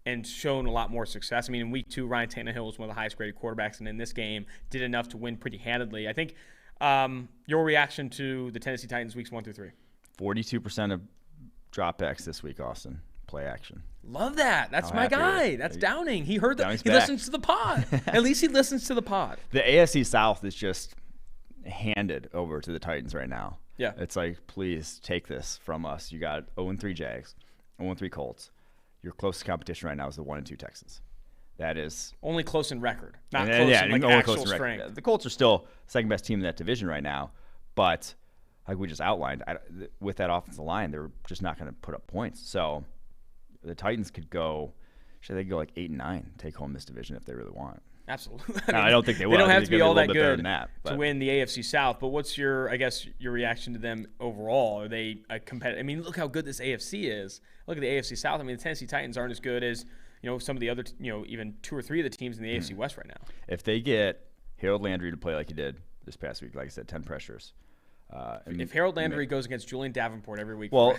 and shown a lot more success. I mean, in week 2, Ryan Tannehill was one of the highest graded quarterbacks, and in this game did enough to win pretty handedly. I think your reaction to the Tennessee Titans weeks 1 through 3. 42% of dropbacks this week, Austin. Play action. Love that. That's my guy. That's Downing. He heard that. He listens to the pod. At least he listens to the pod. The AFC South is just handed over to the Titans right now. Yeah. It's like, please take this from us. You got 0-3 Jags, 0-3 Colts. Your closest competition right now is the 1-2 Texans. That is only close in record, not close in actual strength. The Colts are still second best team in that division right now, but like we just outlined, with that offensive line, they're just not going to put up points. So the Titans could go, they could go like 8-9, take home this division if they really want. Absolutely. I don't think they will. They don't have to be all that good to win the AFC South. But what's your reaction to them overall? Are they a competitive? I mean, look how good this AFC is. Look at the AFC South. I mean, the Tennessee Titans aren't as good as some of the other even 2 or 3 of the teams in the AFC West right now. If they get Harold Landry to play like he did this past week, like I said, 10 pressures. If Harold Landry goes against Julian Davenport every week, well,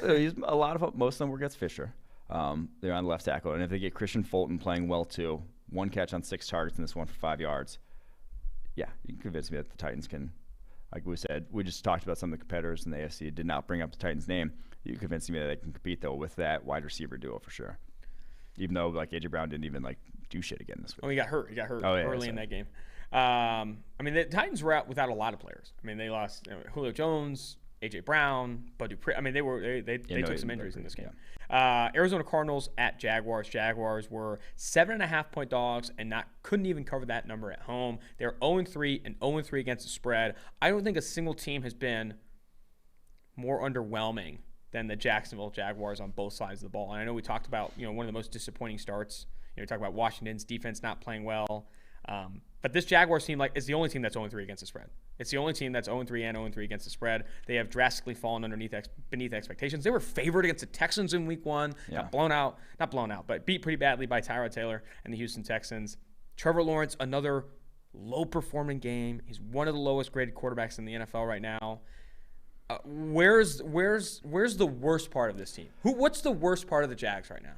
most of them were against Fisher. They're on left tackle, and if they get Christian Fulton playing well too, 1 catch on 6 targets and this one for 5 yards, yeah, you can convince me that the Titans can. Like we said, we just talked about some of the competitors in the AFC. Did not bring up the Titans' name. You can convince me that they can compete though with that wide receiver duo for sure. Even though like AJ Brown didn't even do shit again this week. Oh, he got hurt. Early in that game. I mean, the Titans were out without a lot of players. I mean, they lost Julio Jones, AJ Brown, Bud Dupree. I mean, they took some injuries in this game. Yeah. Arizona Cardinals at Jaguars. Jaguars were 7.5-point dogs and couldn't even cover that number at home. They're 0-3 and 0-3 against the spread. I don't think a single team has been more underwhelming than the Jacksonville Jaguars on both sides of the ball. And I know we talked about one of the most disappointing starts. We talked about Washington's defense not playing well. But this Jaguars team is the only team that's 0-3 against the spread. It's the only team that's 0-3 and 0-3 against the spread. They have drastically fallen beneath expectations. They were favored against the Texans in week 1. Yeah. Not blown out, but beat pretty badly by Tyrod Taylor and the Houston Texans. Trevor Lawrence, another low-performing game. He's one of the lowest-graded quarterbacks in the NFL right now. Where's the worst part of this team? What's the worst part of the Jags right now?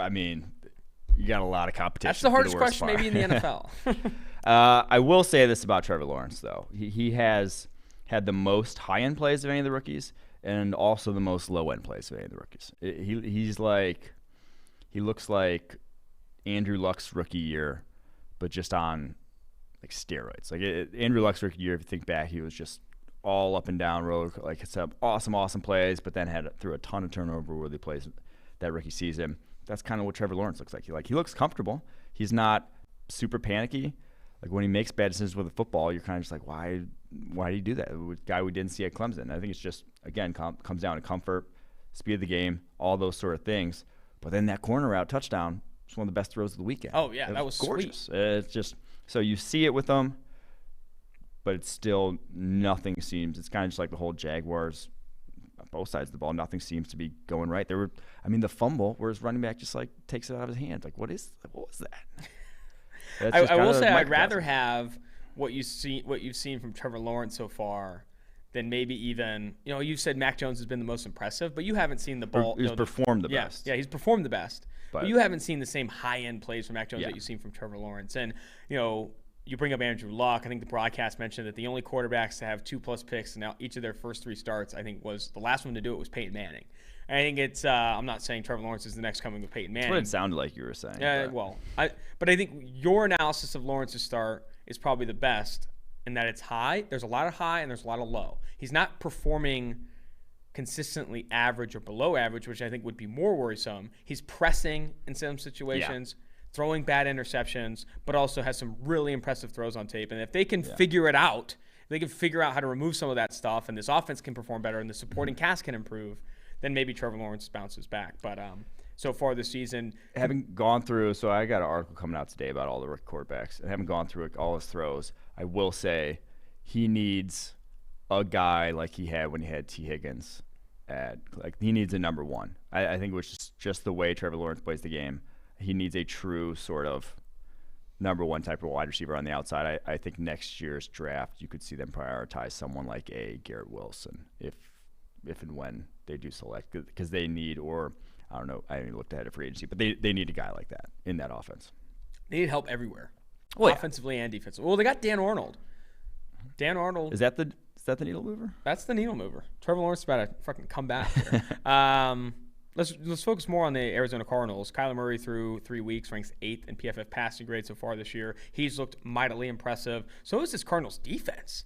I mean, you got a lot of competition. That's the hardest question maybe in the NFL. I will say this about Trevor Lawrence, though. He has had the most high-end plays of any of the rookies and also the most low-end plays of any of the rookies. He looks like Andrew Luck's rookie year, but just on steroids. Andrew Luck's rookie year, if you think back, he was just all up and down road, set up awesome plays, but then threw a ton of turnover-worthy plays that rookie season. That's kind of what Trevor Lawrence looks like. He looks comfortable. He's not super panicky. When he makes bad decisions with the football, you're kind of just why did he do that? A guy we didn't see at Clemson. I think it's just, again, comes down to comfort, speed of the game, all those sort of things. But then that corner route touchdown was one of the best throws of the weekend. Oh, yeah, that was gorgeous. Sweet. It's just, so you see it with them, but it's still nothing seems. It's kind of just like the whole Jaguars, both sides of the ball. Nothing seems to be going right. The fumble where his running back just takes it out of his hands. What was that? I will say I'd rather have what you've seen from Trevor Lawrence so far than maybe even you said Mac Jones has been the most impressive, but you haven't seen the ball. He's performed the best. Yeah, he's performed the best, but you haven't seen the same high end plays from Mac Jones that you've seen from Trevor Lawrence. And you bring up Andrew Luck. I think the broadcast mentioned that the only quarterbacks to have 2+ picks in each of their first 3 starts, I think, was the last one to do it was Peyton Manning. I think it's. I'm not saying Trevor Lawrence is the next coming with Peyton Manning. That's what it sounded like you were saying. Yeah, but I think your analysis of Lawrence's start is probably the best in that it's high. There's a lot of high and there's a lot of low. He's not performing consistently average or below average, which I think would be more worrisome. He's pressing in some situations, throwing bad interceptions, but also has some really impressive throws on tape. And if they can figure it out, if they can figure out how to remove some of that stuff, and this offense can perform better, and the supporting cast can improve, then maybe Trevor Lawrence bounces back. But so far this season. Having gone through, so I got an article coming out today about all the rookie quarterbacks, and having gone through all his throws, I will say he needs a guy like he had when he had T. Higgins. He needs a number one. I think it was just the way Trevor Lawrence plays the game. He needs a true sort of number one type of wide receiver on the outside. I think next year's draft, you could see them prioritize someone like a Garrett Wilson if and when they do select, because they need, or I don't know, I haven't looked ahead of free agency, but they need a guy like that in that offense. They need help everywhere, offensively and defensively. Well, they got Dan Arnold. Dan Arnold. Is that the needle mover? That's the needle mover. Trevor Lawrence is about to fucking come back here. Let's focus more on the Arizona Cardinals. Kyler Murray through 3 weeks ranks 8th in PFF passing grade so far this year. He's looked mightily impressive. So is this Cardinals defense.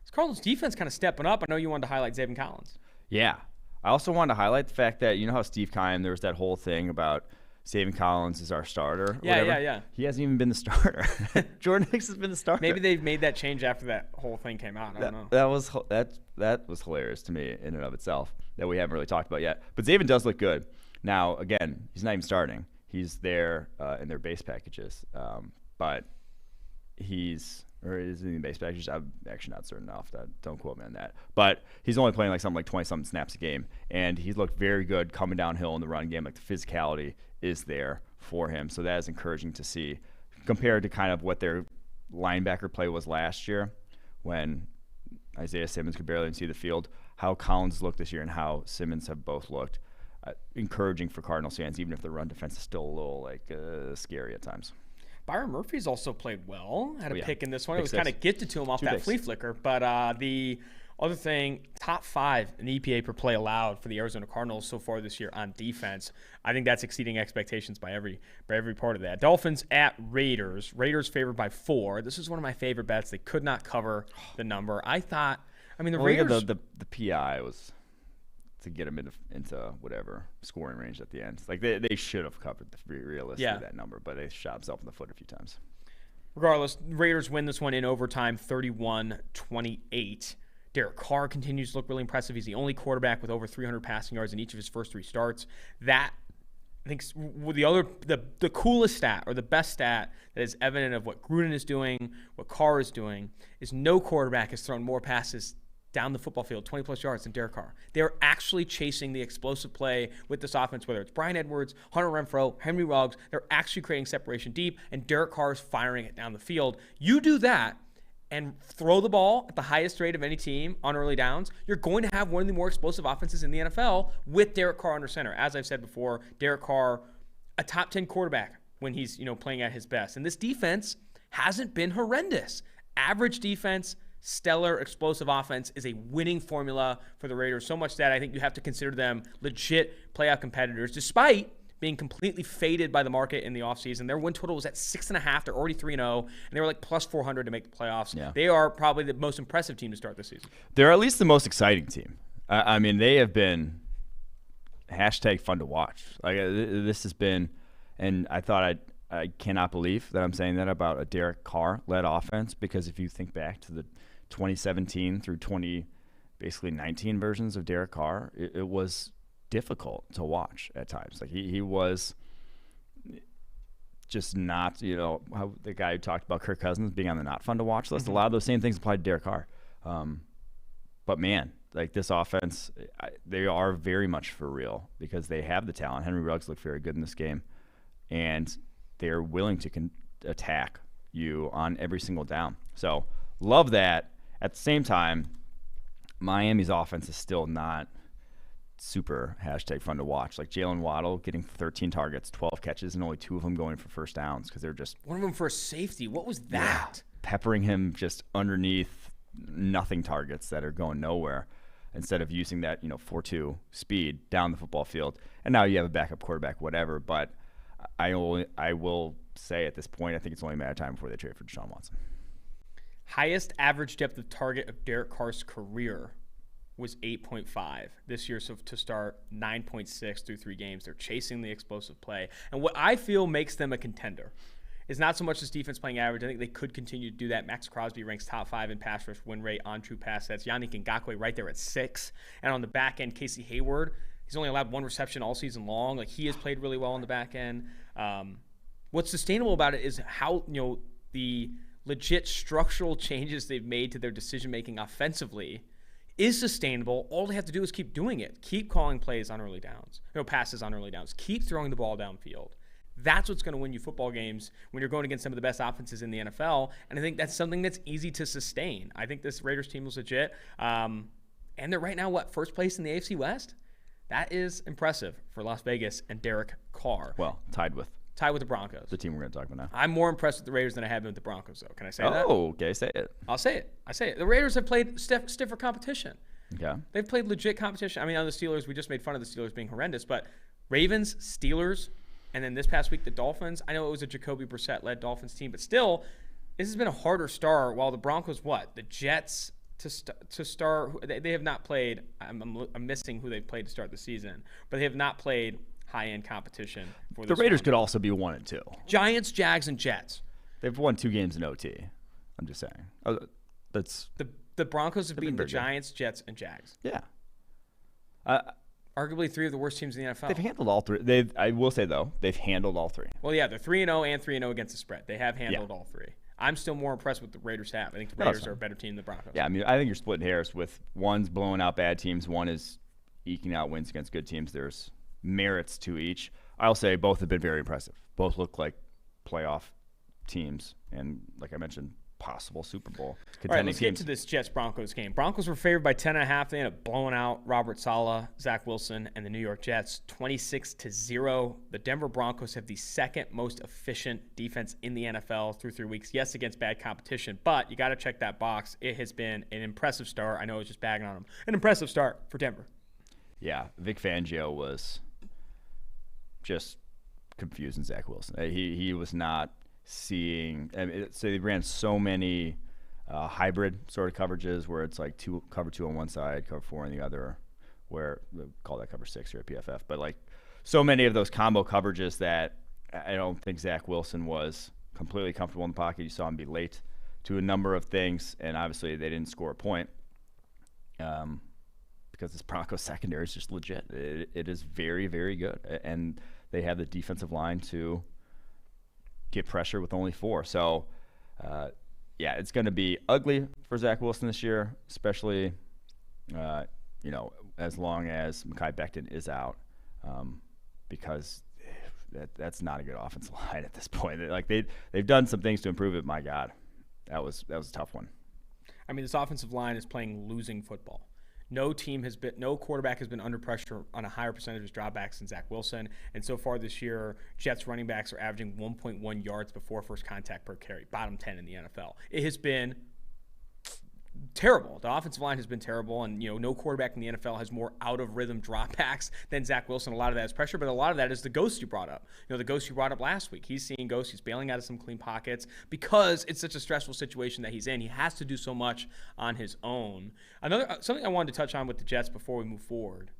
This Cardinals defense kind of stepping up. I know you wanted to highlight Zaven Collins. Yeah. I also wanted to highlight the fact that, you know how Steve Keim, there was that whole thing about Zaven Collins is our starter. Yeah. He hasn't even been the starter. Jordan Hicks has been the starter. Maybe they've made that change after that whole thing came out. I don't know. That was hilarious to me in and of itself that we haven't really talked about yet. But Zaven does look good. Now, again, he's not even starting. He's there in their base packages. But is he in base packages? I'm actually not certain enough. Don't quote me on that. But he's only playing like something like 20-something snaps a game. And he's looked very good coming downhill in the run game. Like the physicality is there for him. So that is encouraging to see compared to kind of what their linebacker play was last year when Isaiah Simmons could barely even see the field. How Collins looked this year and how Simmons have both looked. Encouraging for Cardinals fans, even if the run defense is still a little scary at times. Byron Murphy's also played well. Had a pick in this one. It was 6. kind of gifted to him off that flea flicker. But the other thing, top 5 in EPA per play allowed for the Arizona Cardinals so far this year on defense. I think that's exceeding expectations by every part of that. Dolphins at Raiders. Raiders favored by 4. This is one of my favorite bets. They could not cover the number. The Raiders. The PI was to get them into whatever scoring range at the end. Like they should have covered realistically that number, but they shot themselves in the foot a few times. Regardless, Raiders win this one in overtime, 31-28. Derek Carr continues to look really impressive. He's the only quarterback with over 300 passing yards in each of his first 3 starts. That, I think, the coolest stat or the best stat that is evident of what Gruden is doing, what Carr is doing, is no quarterback has thrown more passes down the football field, 20-plus yards than Derek Carr. They're actually chasing the explosive play with this offense, whether it's Brian Edwards, Hunter Renfrow, Henry Ruggs. They're actually creating separation deep, and Derek Carr is firing it down the field. You do that and throw the ball at the highest rate of any team on early downs, you're going to have one of the more explosive offenses in the NFL with Derek Carr under center. As I've said before, Derek Carr, a top 10 quarterback when he's playing at his best. And this defense hasn't been horrendous. Average defense, stellar explosive offense is a winning formula for the Raiders, so much that I think you have to consider them legit playoff competitors, despite being completely faded by the market in the offseason. Their win total was at 6.5. They're already 3-0, and they were like plus 400 to make the playoffs. Yeah. They are probably the most impressive team to start this season. They're at least the most exciting team. I mean, they have been #fun to watch. Like this has been, and I cannot believe that I'm saying that about a Derek Carr-led offense, because if you think back to the 2017 through 2019 versions of Derek Carr, it was difficult to watch at times. Like he was just not, how the guy who talked about Kirk Cousins being on the not fun to watch list. Mm-hmm. A lot of those same things apply to Derek Carr. But man, like this offense, they are very much for real because they have the talent. Henry Ruggs looked very good in this game, and they're willing to attack you on every single down. So love that. At the same time, Miami's offense is still not super #fun to watch. Like Jalen Waddle getting 13 targets, 12 catches, and only 2 of them going for first downs because they're just one of them for a safety. What was that? Peppering him just underneath nothing targets that are going nowhere instead of using that 4.2 speed down the football field. And now you have a backup quarterback, whatever. But I will say at this point, I think it's only a matter of time before they trade for Deshaun Watson. Highest average depth of target of Derek Carr's career was 8.5 this year. So to start, 9.6 through 3 games. They're chasing the explosive play. And what I feel makes them a contender is not so much this defense playing average. I think they could continue to do that. Max Crosby ranks top 5 in pass rush win rate on true pass sets. Yannick Ngakoue right there at 6. And on the back end, Casey Hayward, He's only allowed 1 reception all season long. Like, he has played really well on the back end. What's sustainable about it is how, the legit structural changes they've made to their decision-making offensively is sustainable. All they have to do is keep doing it. Keep calling plays on early downs, passes on early downs. Keep throwing the ball downfield. That's what's going to win you football games when you're going against some of the best offenses in the NFL. And I think that's something that's easy to sustain. I think this Raiders team is legit. And they're right now, first place in the AFC West? That is impressive for Las Vegas and Derek Carr. Well, tied with the Broncos. The team we're going to talk about now. I'm more impressed with the Raiders than I have been with the Broncos, though. Can I say that? Oh, okay. Say it. I'll say it. The Raiders have played stiffer competition. Okay. They've played legit competition. I mean, on the Steelers, we just made fun of the Steelers being horrendous, but Ravens, Steelers, and then this past week, the Dolphins. I know it was a Jacoby Brissett-led Dolphins team, but still, this has been a harder start, while the Broncos, the Jets to start, they have not played. I'm missing who they've played to start the season, but they have not played high-end competition. For the Raiders could also be 1-2. Giants, Jags, and Jets. They've won 2 games in OT. I'm just saying. That's the Broncos have beaten the Giants, Jets, and Jags. Yeah. Arguably 3 of the worst teams in the NFL. They've handled all 3. I will say, though, they've handled all 3. Well, yeah, they're 3-0 and 3-0 against the spread. They have handled all 3. I'm still more impressed with the Raiders have. I think the Raiders are a better team than the Broncos. Yeah, I mean, I think you're splitting hairs with one's blowing out bad teams, one is eking out wins against good teams. There's merits to each. I'll say both have been very impressive. Both look like playoff teams, and like I mentioned, possible Super Bowl contending All right, let's teams. get to this Jets-Broncos game. Broncos were favored by 10.5. They ended up blowing out Robert Saleh, Zach Wilson, and the New York Jets 26-0. The Denver Broncos have the second most efficient defense in the NFL through 3 weeks. Yes, against bad competition, but you got to check that box. It has been an impressive start. I know I was just bagging on them. An impressive start for Denver. Yeah, Vic Fangio was just confusing Zach Wilson. He was not seeing. I mean, so they ran so many hybrid sort of coverages where it's like cover 2 on one side, cover 4 on the other, where we call that cover 6 here at PFF. But like so many of those combo coverages that I don't think Zach Wilson was completely comfortable in the pocket. You saw him be late to a number of things, and obviously they didn't score a point because this Broncos secondary is just legit. It is very, very good, and they have the defensive line to get pressure with only 4. So, yeah, it's going to be ugly for Zach Wilson this year, especially, as long as Mekhi Becton is out, because that's not a good offensive line at this point. They've done some things to improve it. My God, that was a tough one. I mean, this offensive line is playing losing football. No quarterback has been under pressure on a higher percentage of dropbacks than Zach Wilson. And so far this year, Jets running backs are averaging 1.1 yards before first contact per carry, bottom 10 in the NFL. It has been terrible. The offensive line has been terrible, and no quarterback in the NFL has more out of rhythm dropbacks than Zach Wilson. A lot of that is pressure, but a lot of that is the ghost you brought up. The ghost you brought up last week. He's seeing ghosts. He's bailing out of some clean pockets because it's such a stressful situation that he's in. He has to do so much on his own. Something I wanted to touch on with the Jets before we move forward.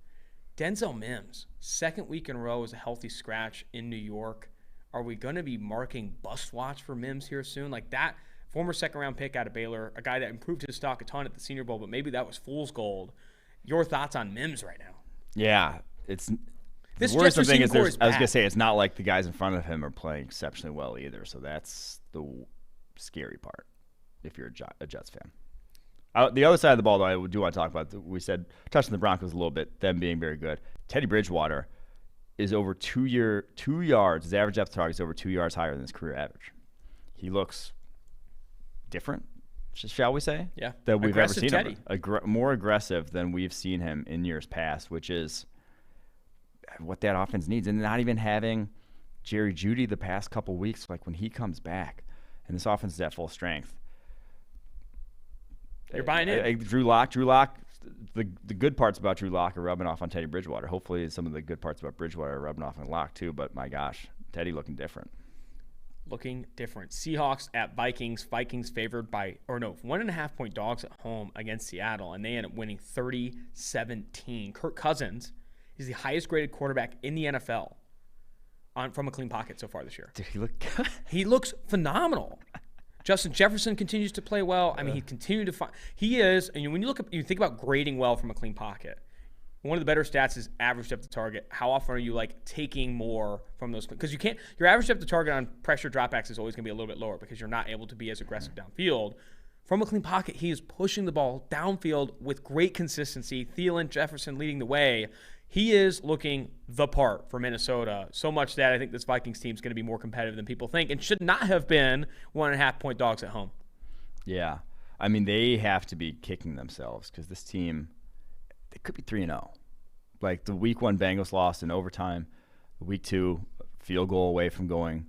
Denzel Mims, second week in a row as a healthy scratch in New York. Are we going to be marking bust watch for Mims here soon? Like that. Former second-round pick out of Baylor, a guy that improved his stock a ton at the Senior Bowl, but maybe that was fool's gold. Your thoughts on Mims right now? Yeah, it's this the worst thing is I was gonna say it's not like the guys in front of him are playing exceptionally well either. So that's the scary part if you're a Jets fan. The other side of the ball, though, I do want to talk about. We said touching the Broncos a little bit, them being very good. Teddy Bridgewater is over 2 yards. His average depth target is over 2 yards higher than his career average. He looks different, shall we say? Yeah. That we've ever seen Teddy. him. More aggressive than we've seen him in years past, which is what that offense needs. And not even having Jerry Jeudy the past couple weeks, like when he comes back, and this offense is at full strength. You're buying in. Drew Lock. The good parts about Drew Lock are rubbing off on Teddy Bridgewater. Hopefully some of the good parts about Bridgewater are rubbing off on Lock too, but my gosh, Teddy looking different. Seahawks at Vikings. Vikings favored by 1.5 point dogs at home against Seattle, and they end up winning 30-17. Kirk Cousins is the highest graded quarterback in the NFL from a clean pocket so far this year. Did he look good? He looks phenomenal. Justin Jefferson continues to play well. I mean, he continued to find. He is, and when you think about grading well from a clean pocket, one of the better stats is average depth of target. How often are you like taking more from those? Because you can't. Your average depth of target on pressure dropbacks is always going to be a little bit lower because you're not able to be as aggressive downfield. From a clean pocket, he is pushing the ball downfield with great consistency. Thielen, Jefferson leading the way. He is looking the part for Minnesota, so much that I think this Vikings team is going to be more competitive than people think and should not have been 1.5-point dogs at home. Yeah. I mean, they have to be kicking themselves because this team, they could be 3-0. Like the week 1 Bengals lost in overtime, the week 2 field goal away from going,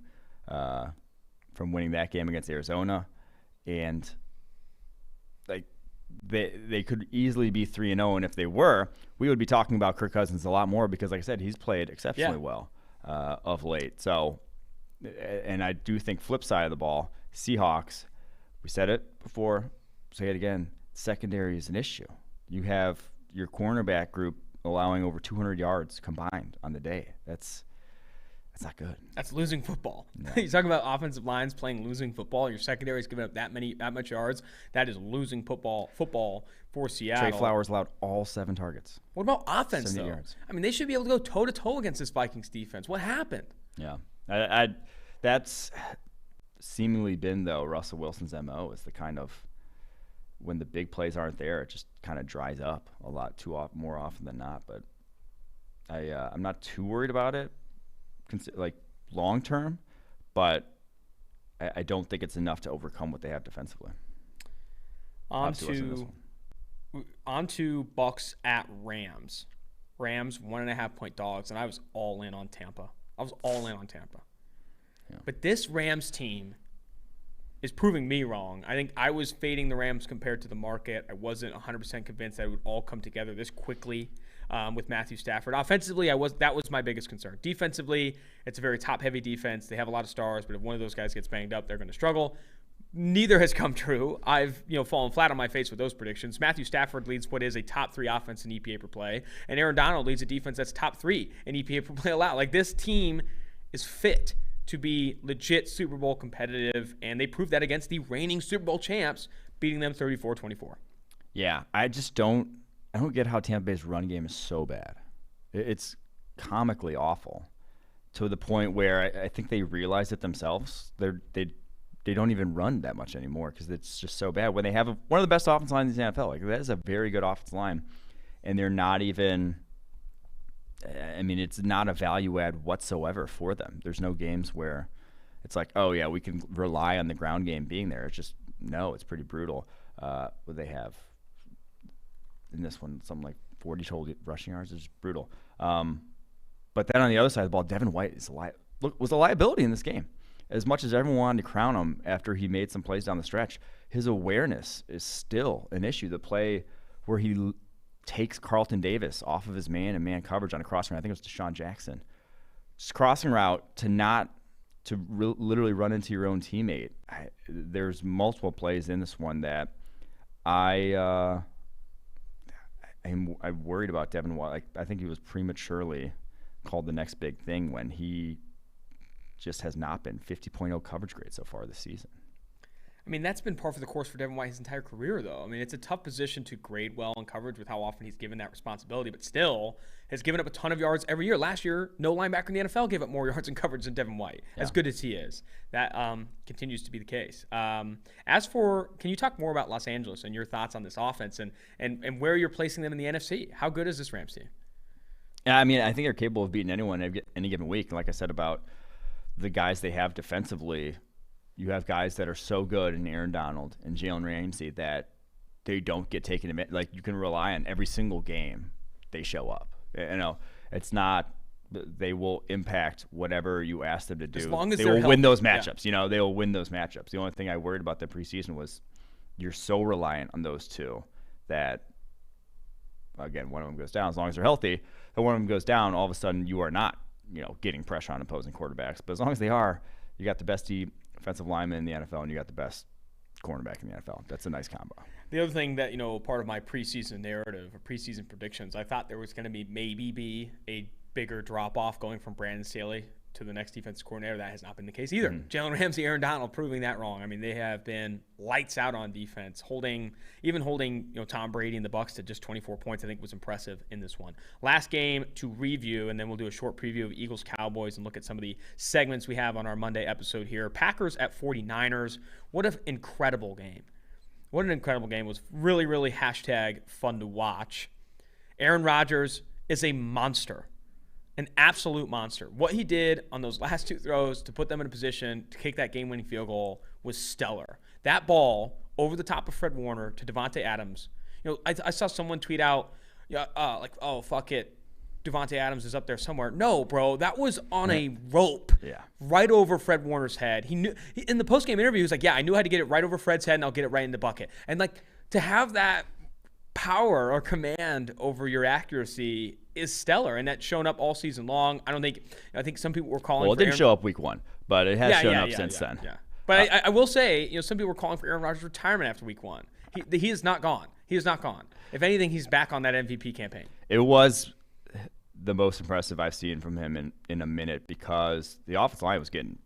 from winning that game against Arizona. And like they could easily be 3-0, and if they were, we would be talking about Kirk Cousins a lot more because, like I said, he's played exceptionally well of late. So, and I do think flip side of the ball, Seahawks, we said it before, say it again, secondary is an issue. You have your cornerback group allowing over 200 yards combined on the day. That's not good. That's losing football. No. You talk about offensive lines playing losing football. Your secondary is giving up that much yards. That is losing football for Seattle. Trey Flowers allowed all 7 targets. What about offense, though? Yards. I mean, they should be able to go toe-to-toe against this Vikings defense. What happened? Yeah. That's seemingly been, though, Russell Wilson's MO is the kind of, when the big plays aren't there, it just kind of dries up a lot more often than not. But I'm not too worried about it, like long term, but I don't think it's enough to overcome what they have defensively. On to Bucs at Rams. Rams 1.5-point dogs, and I was all in on Tampa. Yeah. But this Rams team is proving me wrong. I think I was fading the Rams compared to the market. I wasn't 100% convinced that it would all come together this quickly with Matthew Stafford. Offensively, that was my biggest concern. Defensively, it's a very top-heavy defense. They have a lot of stars, but if one of those guys gets banged up, they're going to struggle. Neither has come true. I've fallen flat on my face with those predictions. Matthew Stafford leads what is a top 3 offense in EPA per play, and Aaron Donald leads a defense that's top 3 in EPA per play allowed. Like, this team is fit to be legit Super Bowl competitive, and they proved that against the reigning Super Bowl champs, beating them 34-24. Yeah, I don't get how Tampa Bay's run game is so bad. It's comically awful to the point where I think they realize it themselves. They don't even run that much anymore because it's just so bad. When they have one of the best offensive lines in the NFL, like that is a very good offensive line, and they're not even. I mean, it's not a value add whatsoever for them. There's no games where it's like, oh yeah, we can rely on the ground game being there. It's just it's pretty brutal. They have in this one something like 40 total rushing yards. It's just brutal. But then on the other side of the ball, Devin White was a liability in this game. As much as everyone wanted to crown him after he made some plays down the stretch, his awareness is still an issue. The play where he takes Carlton Davis off of his man-and-man coverage on a crossing route. I think it was Deshaun Jackson. Just crossing route to literally run into your own teammate. There's multiple plays in this one that I'm worried about Devin White. Like, I think he was prematurely called the next big thing when he just has not been 50.0 coverage grade so far this season. I mean, that's been par for the course for Devin White his entire career, though. I mean, it's a tough position to grade well in coverage with how often he's given that responsibility, but still has given up a ton of yards every year. Last year, no linebacker in the NFL gave up more yards in coverage than Devin White, as good as he is. That continues to be the case. As for, can you talk more about Los Angeles and your thoughts on this offense and where you're placing them in the NFC? How good is this Rams team? Yeah, I mean, I think they're capable of beating anyone any given week. And like I said about the guys they have defensively, you have guys that are so good in Aaron Donald and Jalen Ramsey that they don't get taken to, like, you can rely on every single game they show up. It's not, they will impact whatever you ask them to do. As long as they they're will healthy. win those matchups. Yeah. They will win those matchups. The only thing I worried about the preseason was you're so reliant on those two that, again, one of them goes down. As long as they're healthy, and one of them goes down, all of a sudden you are not, getting pressure on opposing quarterbacks. But as long as they are, you got the best defensive lineman in the NFL, and you got the best cornerback in the NFL. That's a nice combo. The other thing that, part of my preseason narrative or preseason predictions, I thought there was going to maybe be a bigger drop-off going from Brandon Staley to the next defensive coordinator, that has not been the case either. Jalen Ramsey, Aaron Donald proving that wrong. I mean, they have been lights out on defense, holding Tom Brady and the Bucs to just 24 points. I think was impressive in this one. Last game to review, and then we'll do a short preview of Eagles-Cowboys and look at some of the segments we have on our Monday episode here. Packers at 49ers. What an incredible game. What an incredible game. It was really, really #fun to watch. Aaron Rodgers is a monster. An absolute monster. What he did on those last 2 throws to put them in a position to kick that game-winning field goal was stellar. That ball over the top of Fred Warner to Davante Adams. I saw someone tweet out, oh, fuck it, Davante Adams is up there somewhere. No, bro, that was on a rope right over Fred Warner's head. He knew in the postgame interview, he was like, yeah, I knew how to get it right over Fred's head, and I'll get it right in the bucket. And, to have that power or command over your accuracy is stellar, and that's shown up all season long. I think some people were calling. Well, it didn't show up week 1, but it has shown up since then. Yeah. But I will say, some people were calling for Aaron Rodgers' retirement after week 1. He is not gone. He is not gone. If anything, he's back on that MVP campaign. It was the most impressive I've seen from him in a minute because the offensive line was getting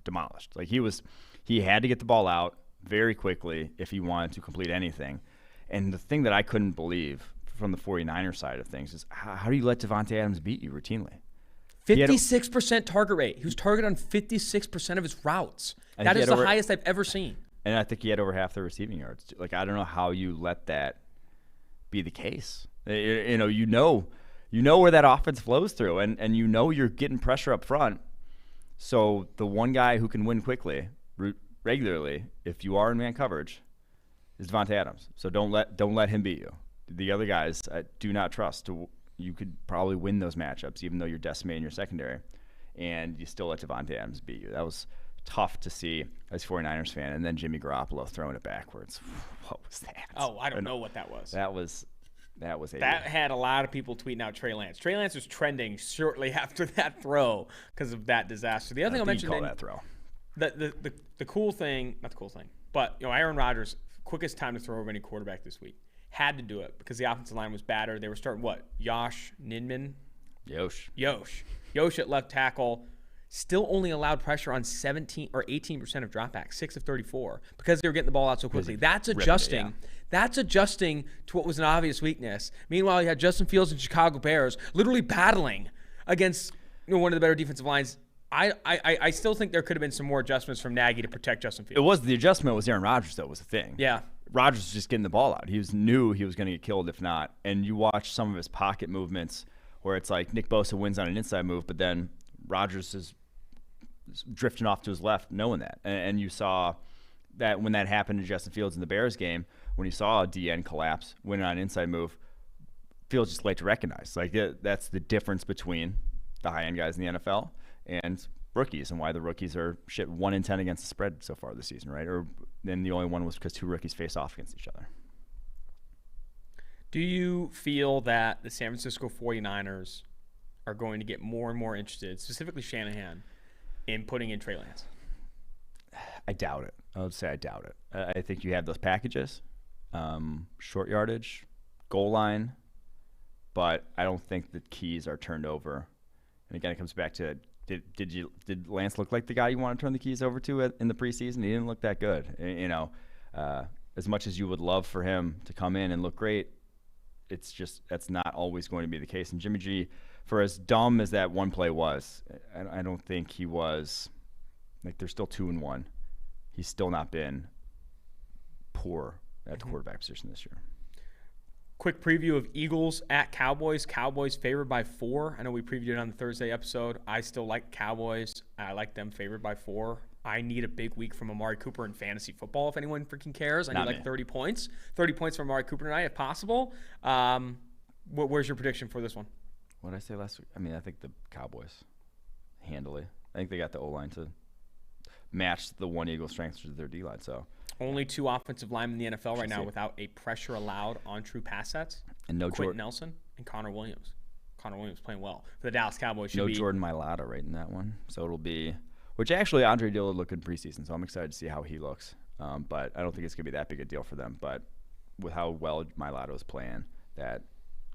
demolished. He had to get the ball out very quickly if he wanted to complete anything. And the thing that I couldn't believe from the 49ers side of things is how do you let Davante Adams beat you routinely? 56% target rate. He was targeted on 56% of his routes. That is the highest I've ever seen. And I think he had over half the receiving yards. I don't know how you let that be the case. You know where that offense flows through, and you're getting pressure up front. So the one guy who can win quickly, regularly, if you are in man coverage, is Davante Adams. So don't let him beat you. The other guys, I do not trust. You could probably win those matchups, even though you're decimating your secondary, and you still let Davante Adams beat you. That was tough to see as a 49ers fan. And then Jimmy Garoppolo throwing it backwards. What was that? Oh, I don't know what that was. That had a lot of people tweeting out Trey Lance. Trey Lance was trending shortly after that throw because of that disaster. The other thing I'll mention, call that throw. The cool thing, not the cool thing, but Aaron Rodgers, quickest time to throw over any quarterback this week. Had to do it because the offensive line was battered. They were starting Yosh Nijman? Yosh at left tackle. Still only allowed pressure on 17 or 18% of dropbacks, 6 of 34, because they were getting the ball out so quickly. That's adjusting. That's adjusting to what was an obvious weakness. Meanwhile, you had Justin Fields and Chicago Bears literally battling against one of the better defensive lines. I still think there could have been some more adjustments from Nagy to protect Justin Fields. The adjustment was Aaron Rodgers, though, was the thing. Yeah. Rodgers was just getting the ball out. He knew he was going to get killed if not. And you watch some of his pocket movements where it's like Nick Bosa wins on an inside move, but then Rodgers is drifting off to his left knowing that. And you saw that when that happened to Justin Fields in the Bears game, when he saw a DN collapse, win on an inside move, Fields just late to recognize. That's the difference between the high-end guys in the NFL and rookies, and why the rookies are 1 in 10 against the spread so far this season, right? Or then the only one was because 2 rookies face off against each other. Do you feel that the San Francisco 49ers are going to get more and more interested, specifically Shanahan, in putting in Trey Lance? I doubt it. I would say I doubt it. I think you have those packages, short yardage, goal line, but I don't think the keys are turned over. And again, it comes back to did Lance look like the guy you want to turn the keys over to in the preseason? He didn't look that good. As much as you would love for him to come in and look great, that's not always going to be the case. And Jimmy G, for as dumb as that one play was, I don't think he was they're still 2-1. He's still not been poor at the quarterback position this year. Quick preview of Eagles at Cowboys. Cowboys favored by 4. I know we previewed it on the Thursday episode. I still like Cowboys. I like them favored by 4. I need a big week from Amari Cooper in fantasy football, if anyone freaking cares. I need 30 points. 30 points from Amari Cooper tonight, if possible. Where's your prediction for this one? What did I say last week? I think the Cowboys handily. I think they got the O-line to match the one Eagle strength to their D-line. So only 2 offensive linemen in the NFL right now without a pressure allowed on true pass sets. And no Quentin Nelson and Connor Williams. Connor Williams playing well for the Dallas Cowboys. No Jordan Mailata right in that one. So it'll be, which actually Andre Dillard looked good in preseason. So I'm excited to see how he looks. But I don't think it's going to be that big a deal for them. But with how well Mailata is playing, that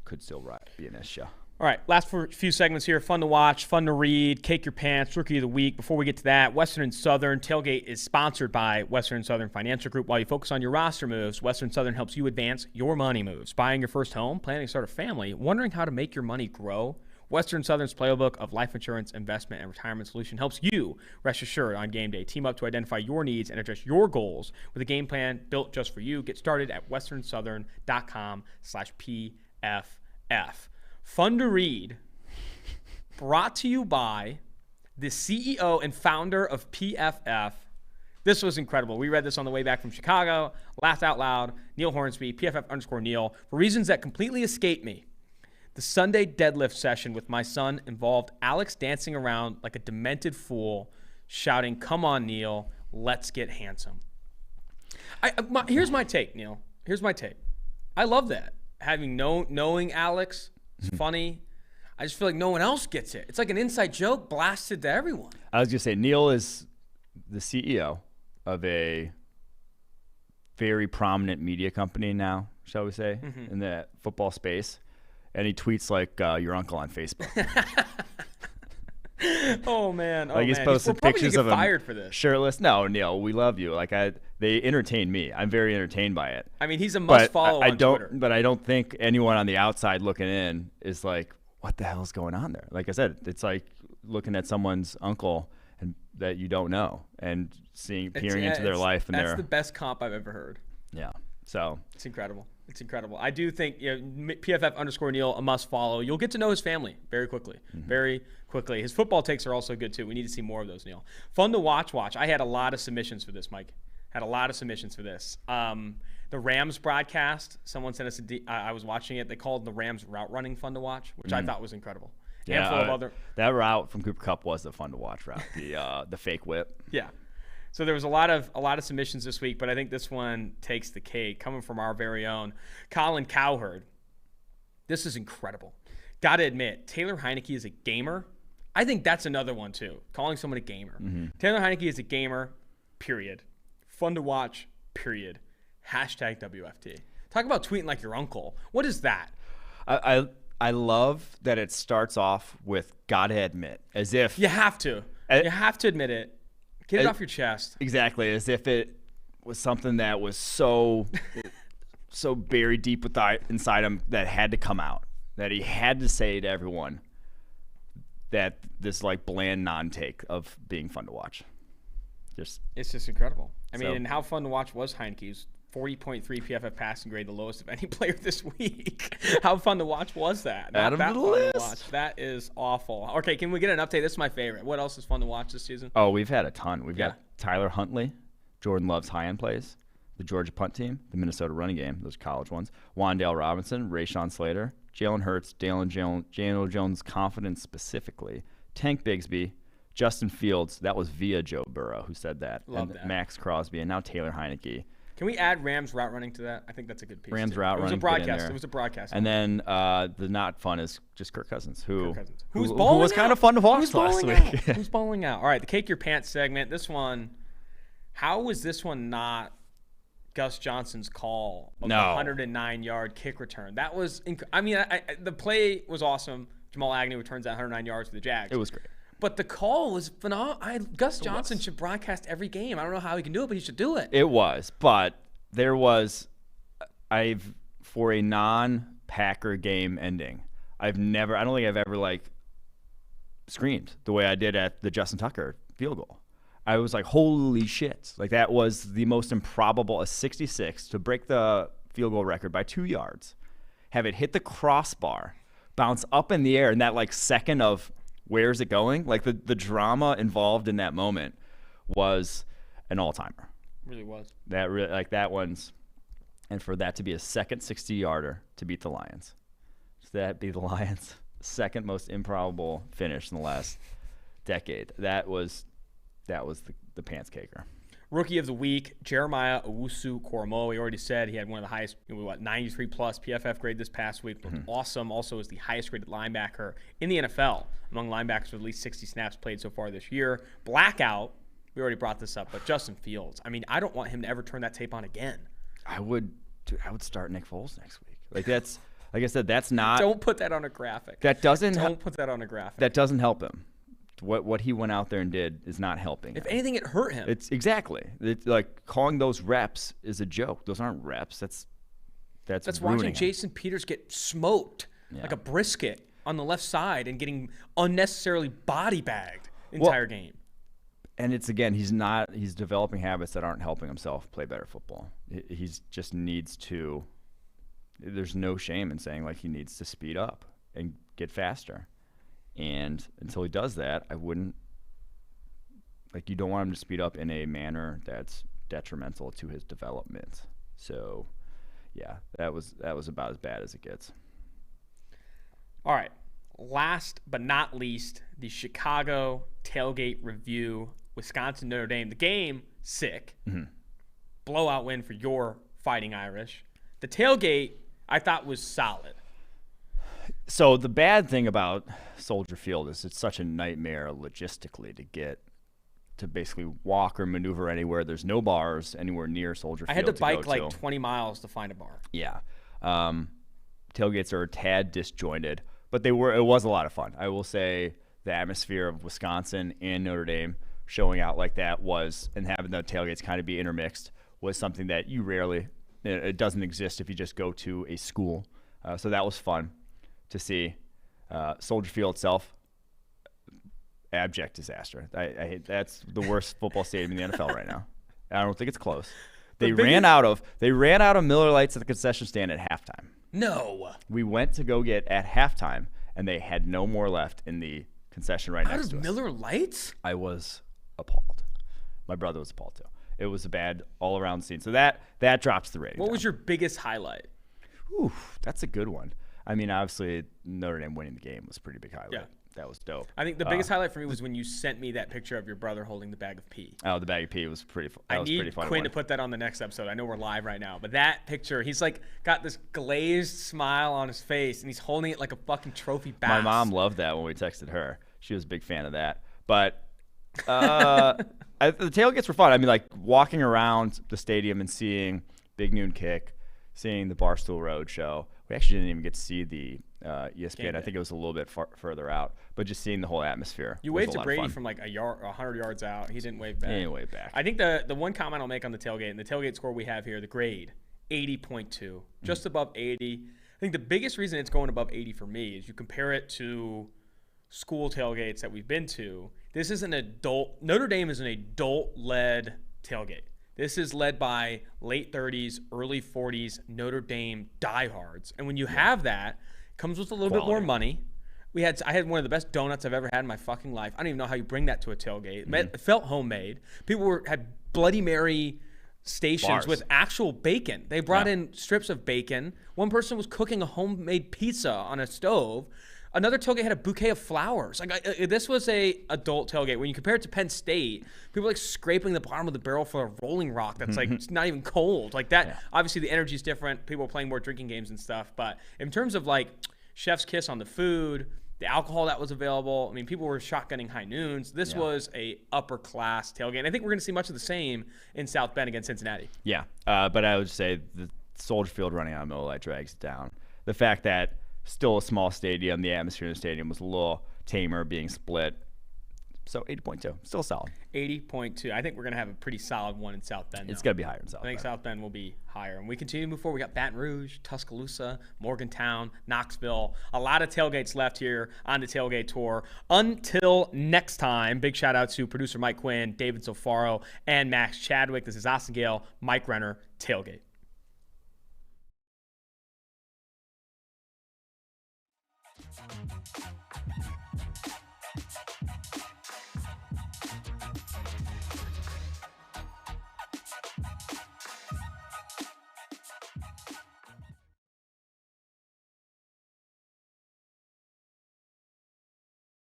could still be an issue. All right, last few segments here. Fun to watch, fun to read, cake your pants, rookie of the week. Before we get to that, Western and Southern Tailgate is sponsored by Western and Southern Financial Group. While you focus on your roster moves, Western and Southern helps you advance your money moves. Buying your first home, planning to start a family, wondering how to make your money grow? Western and Southern's playbook of life insurance, investment, and retirement solution helps you rest assured on game day. Team up to identify your needs and address your goals with a game plan built just for you. Get started at westernsouthern.com/PFF. Fun to read, brought to you by the CEO and founder of PFF. This was incredible. We read this on the way back from Chicago, laughed out loud. Neil Hornsby, PFF_Neil. For reasons that completely escape me, the Sunday deadlift session with my son involved Alex dancing around like a demented fool, shouting, "Come on, Neil, let's get handsome." Here's my take, Neil. Here's my take. I love that. Knowing Alex, it's funny. I just feel like no one else gets it. It's like an inside joke blasted to everyone. I was going to say, Neil is the CEO of a very prominent media company now, shall we say, in the football space. And he tweets like your uncle on Facebook. Oh, man. Like he's posted pictures of him fired for this. Shirtless. No, Neil, we love you. They entertain me. I'm very entertained by it. I mean, he's a must-follow on Twitter. But I don't think anyone on the outside looking in is like, what the hell is going on there? Like I said, it's like looking at someone's uncle and that you don't know and peering into their life. And that's the best comp I've ever heard. Yeah. So it's incredible. It's incredible. I do think PFF_Neil a must follow. You'll get to know his family very quickly. Very quickly. His football takes are also good too. We need to see more of those, Neil. Fun to watch. I had a lot of submissions for this, Mike. The Rams broadcast, someone sent us I was watching it. They called the Rams route running fun to watch, which I thought was incredible. Yeah, that route from Cooper Kupp was the fun to watch route. The fake whip. Yeah. So there was a lot of submissions this week, but I think this one takes the cake, coming from our very own Colin Cowherd. This is incredible. Got to admit, Taylor Heinicke is a gamer. I think that's another one too, calling someone a gamer. Taylor Heinicke is a gamer, period. Fun to watch, period. #WFT. Talk about tweeting like your uncle. What is that? I love that it starts off with "gotta admit," as if you have to. You have to admit it. Get it off your chest. Exactly, as if it was something that was so buried deep inside him that had to come out. That he had to say to everyone that this like bland non-take of being fun to watch. It's just incredible. I mean, and how fun to watch was Heinicke's 40.3 PFF passing grade, the lowest of any player this week. How fun to watch was that? Add him to the list. That is awful. Okay, can we get an update? This is my favorite. What else is fun to watch this season? Oh, we've had a ton. We've got Tyler Huntley, Jordan Love's high-end plays, the Georgia punt team, the Minnesota running game, those college ones, Wan'Dale Robinson, Rashawn Slater, Jalen Hurts, Daniel Jones' confidence specifically, Tank Bigsby, Justin Fields. That was via Joe Burrow who said that. Love that. Max Crosby, and now Taylor Heinicke. Can we add Rams route running to that? I think that's a good piece. Rams route running. It was a broadcast. And then the not fun is just Kirk Cousins, who was kind of fun to watch last week. Who's balling out? All right, the Cake Your Pants segment. This one, how was this one not Gus Johnson's call of the 109-yard kick return? That was, the play was awesome. Jamal Agnew returns that 109 yards for the Jags. It was great. But the call was phenomenal. Gus Johnson should broadcast every game. I don't know how he can do it, but he should do it. It was. But there was, for a non-Packer game ending, I don't think I've ever, screamed the way I did at the Justin Tucker field goal. I was like, holy shit. Like, that was the most improbable, a 66 to break the field goal record by 2 yards, have it hit the crossbar, bounce up in the air, and that, second of where's it going? Like, the drama involved in that moment was an all-timer. Really was. That one's, and for that to be a second 60-yarder to beat the Lions. So that be the Lions' second most improbable finish in the last decade. That was the pants caker. Rookie of the week, Jeremiah Owusu-Koramoah. We already said he had one of the highest, 93 plus PFF grade this past week. Looked awesome. Also is the highest graded linebacker in the NFL among linebackers with at least 60 snaps played so far this year. Blackout. We already brought this up, but Justin Fields. I mean, I don't want him to ever turn that tape on again. I would start Nick Foles next week. Like I said, that's not. Don't put that on a graphic. That doesn't. Don't put that on a graphic. That doesn't help him. What he went out there and did is not helping. If anything, it hurt him. It's exactly. It's like calling those reps is a joke. Those aren't reps. That's watching him. Jason Peters get smoked like a brisket on the left side and getting unnecessarily body bagged entire game. And it's, again, he's developing habits that aren't helping himself play better football. He's just needs to. There's no shame in saying like he needs to speed up and get faster. And until he does that, I wouldn't. Like, you don't want him to speed up in a manner that's detrimental to his development. So, yeah, that was about as bad as it gets. All right. Last but not least, the Chicago tailgate review, Wisconsin Notre Dame. The game, sick. Mm-hmm. Blowout win for your Fighting Irish. The tailgate, I thought, was solid. So the bad thing about Soldier Field is it's such a nightmare logistically to get to basically walk or maneuver anywhere. There's no bars anywhere near Soldier Field. I had to bike like 20 miles to find a bar. Yeah. Tailgates are a tad disjointed, but it was a lot of fun. I will say the atmosphere of Wisconsin and Notre Dame showing out like that and having the tailgates kind of be intermixed was something that it doesn't exist if you just go to a school. So that was fun to see. Soldier Field itself, abject disaster. That's the worst football stadium in the NFL right now. I don't think it's close. They ran out of Miller Lights at the concession stand at halftime. No. We went to go get at halftime, and they had no more left in the concession right next to us. Miller Lights? I was appalled. My brother was appalled too. It was a bad all-around scene. So that drops the rating. What was your biggest highlight? Ooh, that's a good one. I mean, obviously, Notre Dame winning the game was a pretty big highlight. Yeah. That was dope. I think the biggest highlight for me was when you sent me that picture of your brother holding the bag of pee. Oh, the bag of pee was pretty fun. I need Quinn to put that on the next episode. I know we're live right now, but that picture, he's like got this glazed smile on his face, and he's holding it like a fucking trophy bass. My mom loved that when we texted her. She was a big fan of that. But the tailgates were fun. I mean, like walking around the stadium and seeing Big Noon Kick, seeing the Barstool Road show. We actually didn't even get to see the ESPN. I think it was a little bit further out. But just seeing the whole atmosphere. You waved to Brady from like 100 yards out. He didn't wave back. He didn't wave back. I think the one comment I'll make on the tailgate, and the tailgate score we have here, the grade, 80.2. Just above 80. I think the biggest reason it's going above 80 for me is you compare it to school tailgates that we've been to. This is Notre Dame is an adult-led tailgate. This is led by late 30s, early 40s Notre Dame diehards. And when you have that, it comes with a little bit more money. I had one of the best donuts I've ever had in my fucking life. I don't even know how you bring that to a tailgate. It felt homemade. People had Bloody Mary stations with actual bacon. They brought in strips of bacon. One person was cooking a homemade pizza on a stove. Another tailgate had a bouquet of flowers. This was a adult tailgate. When you compare it to Penn State, people are like scraping the bottom of the barrel for a Rolling Rock that's like it's not even cold. Like that, obviously the energy is different. People are playing more drinking games and stuff. But in terms of like chef's kiss on the food, the alcohol that was available, I mean, people were shotgunning high noons. This was a upper class tailgate. And I think we're going to see much of the same in South Bend against Cincinnati. Yeah, but I would say the Soldier Field running on Miller Lite drags it down. The fact that still a small stadium. The atmosphere in the stadium was a little tamer, being split. So 80.2, still solid. 80.2. I think we're going to have a pretty solid one in South Bend. It's going to be higher in South Bend. I think South Bend will be higher. And we continue to move forward. We got Baton Rouge, Tuscaloosa, Morgantown, Knoxville. A lot of tailgates left here on the tailgate tour. Until next time, big shout out to producer Mike Quinn, David Zofaro, and Max Chadwick. This is Austin Gayle, Mike Renner, Tailgate.